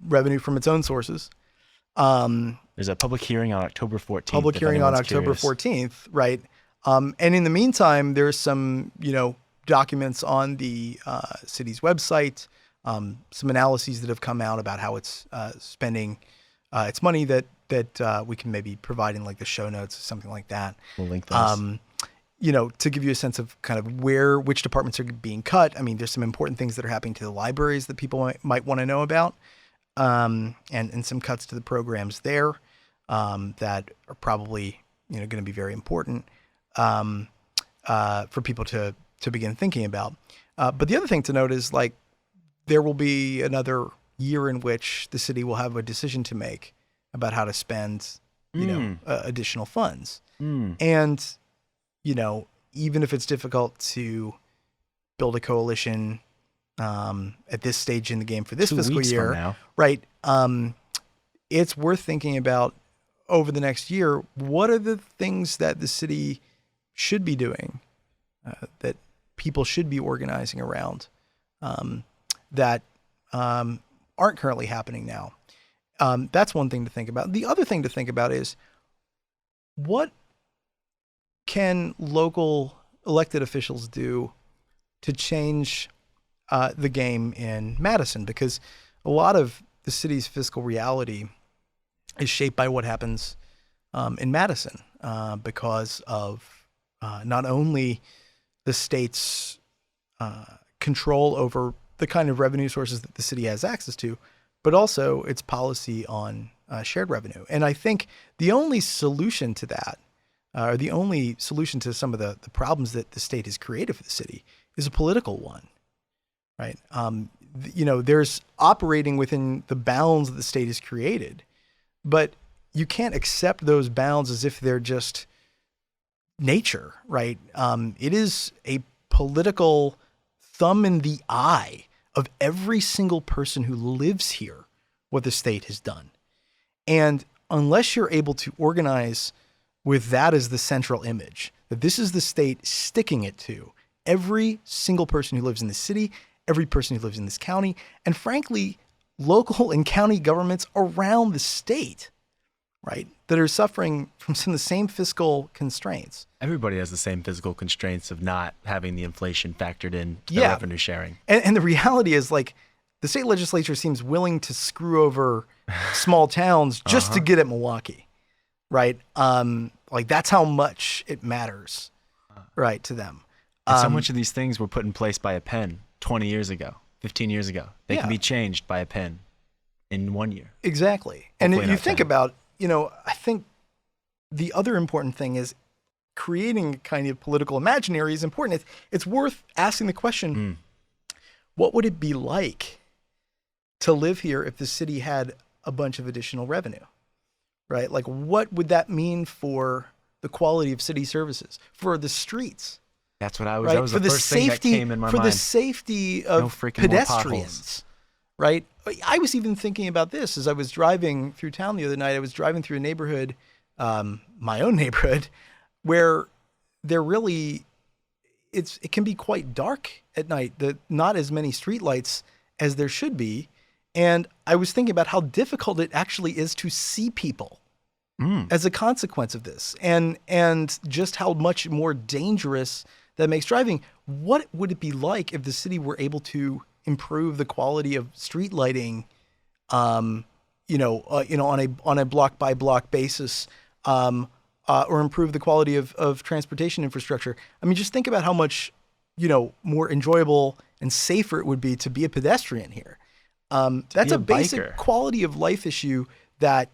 Speaker 10: revenue from its own sources.
Speaker 1: There's a public hearing on October 14th.
Speaker 10: Public hearing on October 14th, right? And in the meantime, there's some, documents on the city's website, some analyses that have come out about how it's spending its money that we can maybe provide in like the show notes or something like that.
Speaker 1: We'll link those.
Speaker 10: To give you a sense of kind of which departments are being cut. I mean, there's some important things that are happening to the libraries that people might want to know about, and some cuts to the programs there that are probably going to be very important for people to begin thinking about. But the other thing to note is like there will be another year in which the city will have a decision to make about how to spend additional funds, and even if it's difficult to build a coalition at this stage in the game for this fiscal year, right? It's worth thinking about over the next year. What are the things that the city should be doing, that people should be organizing around, that aren't currently happening now? That's one thing to think about. The other thing to think about is what can local elected officials do to change the game in Madison? Because a lot of the city's fiscal reality is shaped by what happens in Madison because of not only the state's control over the kind of revenue sources that the city has access to, but also its policy on shared revenue. And I think the only solution to that, or the only solution to some of the problems that the state has created for the city, is a political one, right? There's operating within the bounds that the state has created, but you can't accept those bounds as if they're just nature, right? It is a political thumb in the eye of every single person who lives here, what the state has done. And unless you're able to organize with that as the central image, that this is the state sticking it to every single person who lives in the city, every person who lives in this county, and frankly, local and county governments around the state, right, that are suffering from some of the same fiscal constraints.
Speaker 1: Everybody has the same physical constraints of not having the inflation factored in to their revenue sharing.
Speaker 10: And the reality is, like, the state legislature seems willing to screw over small towns just to get at Milwaukee, right? Like, that's how much it matters, right, to them.
Speaker 1: And so much of these things were put in place by a pen 20 years ago, 15 years ago. They can be changed by a pen in 1 year.
Speaker 10: Exactly. And if you think about, I think the other important thing is creating a kind of political imaginary is important. It's worth asking the question, what would it be like to live here if the city had a bunch of additional revenue, right? Like, what would that mean for the quality of city services, for the streets?
Speaker 1: That's what I was,
Speaker 10: right?
Speaker 1: that was the first thing that came in my mind.
Speaker 10: For the safety of pedestrians, right? I was even thinking about this as I was driving through town the other night. I was driving through a neighborhood, my own neighborhood, where there really, it can be quite dark at night. Not as many streetlights as there should be. And I was thinking about how difficult it actually is to see people as a consequence of this, and just how much more dangerous that makes driving. What would it be like if the city were able to improve the quality of street lighting, on a block by block basis, or improve the quality of transportation infrastructure? I mean, just think about how much, more enjoyable and safer it would be to be a pedestrian here. That's a basic quality of life issue that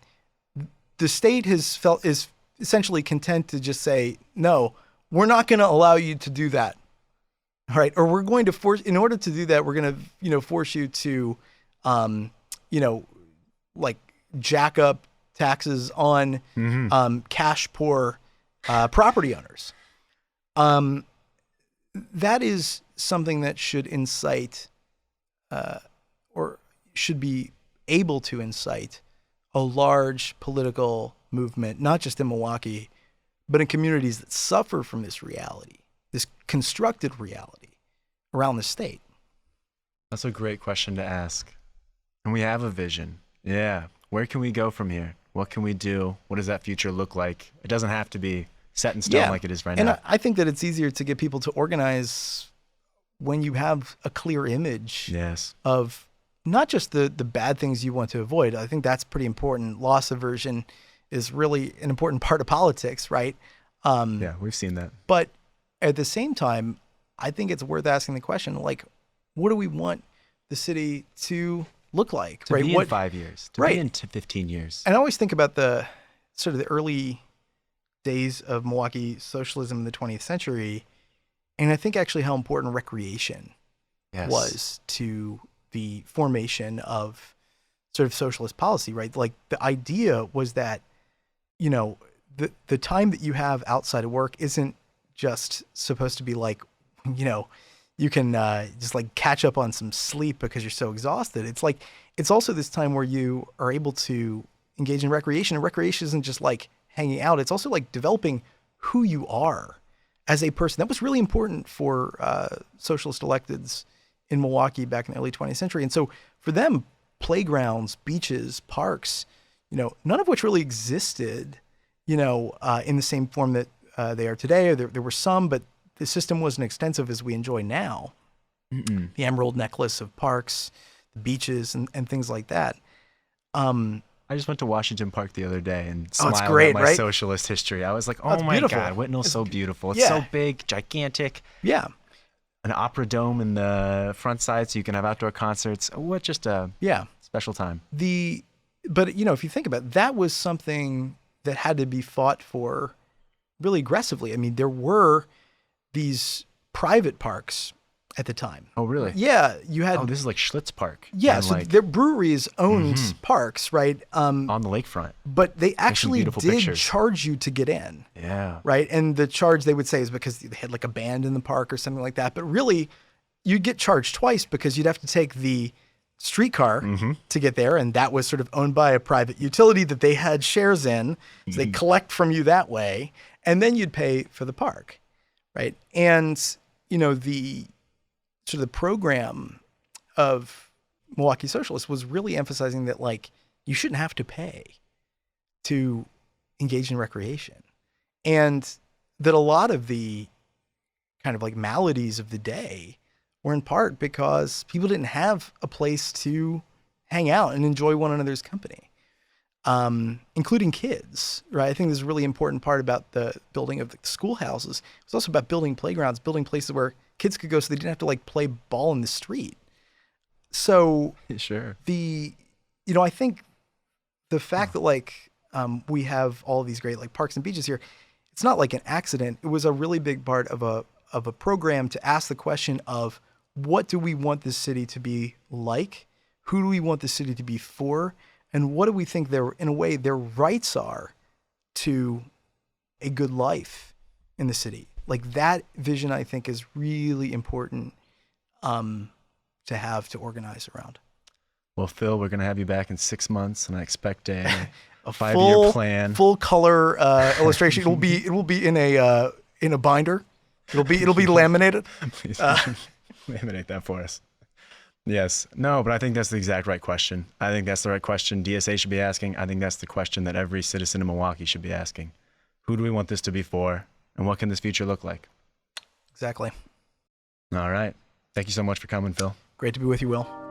Speaker 10: the state has felt is essentially content to just say, no, we're not going to allow you to do that. All right. Or we're going to force, in order to do that, we're going to, force you to, like jack up taxes on cash poor property owners. That is something that should incite or should be able to incite a large political movement, not just in Milwaukee, but in communities that suffer from this reality, this constructed reality around the state.
Speaker 1: That's a great question to ask. And we have a vision. Yeah. Where can we go from here? What can we do? What does that future look like? It doesn't have to be set in stone like it is right now.
Speaker 10: And I think that it's easier to get people to organize when you have a clear image of not just the bad things you want to avoid. I think that's pretty important. Loss aversion is really an important part of politics, right?
Speaker 1: Yeah, we've seen that.
Speaker 10: But at the same time, I think it's worth asking the question, like, what do we want the city to look like?
Speaker 1: To be in 5 years, to be in 15 years.
Speaker 10: And I always think about the sort of the early days of Milwaukee socialism in the 20th century, and I think actually how important recreation was to the formation of sort of socialist policy, right? Like, the idea was that, the time that you have outside of work isn't just supposed to be like, you can just like catch up on some sleep because you're so exhausted. It's like, it's also this time where you are able to engage in recreation, and recreation isn't just like hanging out. It's also like developing who you are as a person. That was really important for socialist electeds in Milwaukee back in the early 20th century. And so for them, playgrounds, beaches, parks, none of which really existed, in the same form that they are today. Or there were some, but the system wasn't extensive as we enjoy now. The emerald necklace of parks, the beaches, and things like that.
Speaker 1: I just went to Washington Park the other day and smiled at my socialist history. I was like, oh my God, Whitnall's so beautiful. It's so big, gigantic.
Speaker 10: Yeah.
Speaker 1: An opera dome in the front side so you can have outdoor concerts. What just a special time.
Speaker 10: But, you know, if you think about it, that was something that had to be fought for really aggressively. I mean, there were these private parks at the time.
Speaker 1: Oh, really?
Speaker 10: Yeah, you had.
Speaker 1: Oh, this is like Schlitz Park.
Speaker 10: Yeah,
Speaker 1: and
Speaker 10: so
Speaker 1: like,
Speaker 10: their breweries owned parks, right?
Speaker 1: on the lakefront.
Speaker 10: But they actually
Speaker 1: beautiful
Speaker 10: did
Speaker 1: pictures.
Speaker 10: charge you to get in.
Speaker 1: Yeah.
Speaker 10: Right, and the charge they would say is because they had like a band in the park or something like that. But really, you'd get charged twice because you'd have to take the streetcar to get there, and that was sort of owned by a private utility that they had shares in. So they collect from you that way, and then you'd pay for the park, right? And you know, the sort of the program of Milwaukee Socialists was really emphasizing that, like, you shouldn't have to pay to engage in recreation, and that a lot of the kind of like maladies of the day were in part because people didn't have a place to hang out and enjoy one another's company, including kids, right? I think this is a really important part about the building of the schoolhouses. It's also about building playgrounds, building places where kids could go so they didn't have to like play ball in the street. So
Speaker 1: Sure.
Speaker 10: I think the fact that like we have all these great like parks and beaches here, it's not like an accident. It was a really big part of a program to ask the question of, what do we want this city to be like? Who do we want the city to be for? And what do we think their rights are to a good life in the city? Like, that vision, I think, is really important to have to organize around.
Speaker 1: Well, Phil, we're going to have you back in 6 months, and I expect a 5-year plan.
Speaker 10: Full color illustration. It will be in a binder. It'll be laminated.
Speaker 1: Please laminate that for us. Yes. No, but I think that's the exact right question. I think that's the right question DSA should be asking. I think that's the question that every citizen in Milwaukee should be asking. Who do we want this to be for? And what can this future look like?
Speaker 10: Exactly.
Speaker 1: All right. Thank you so much for coming, Phil.
Speaker 10: Great to be with you, Will.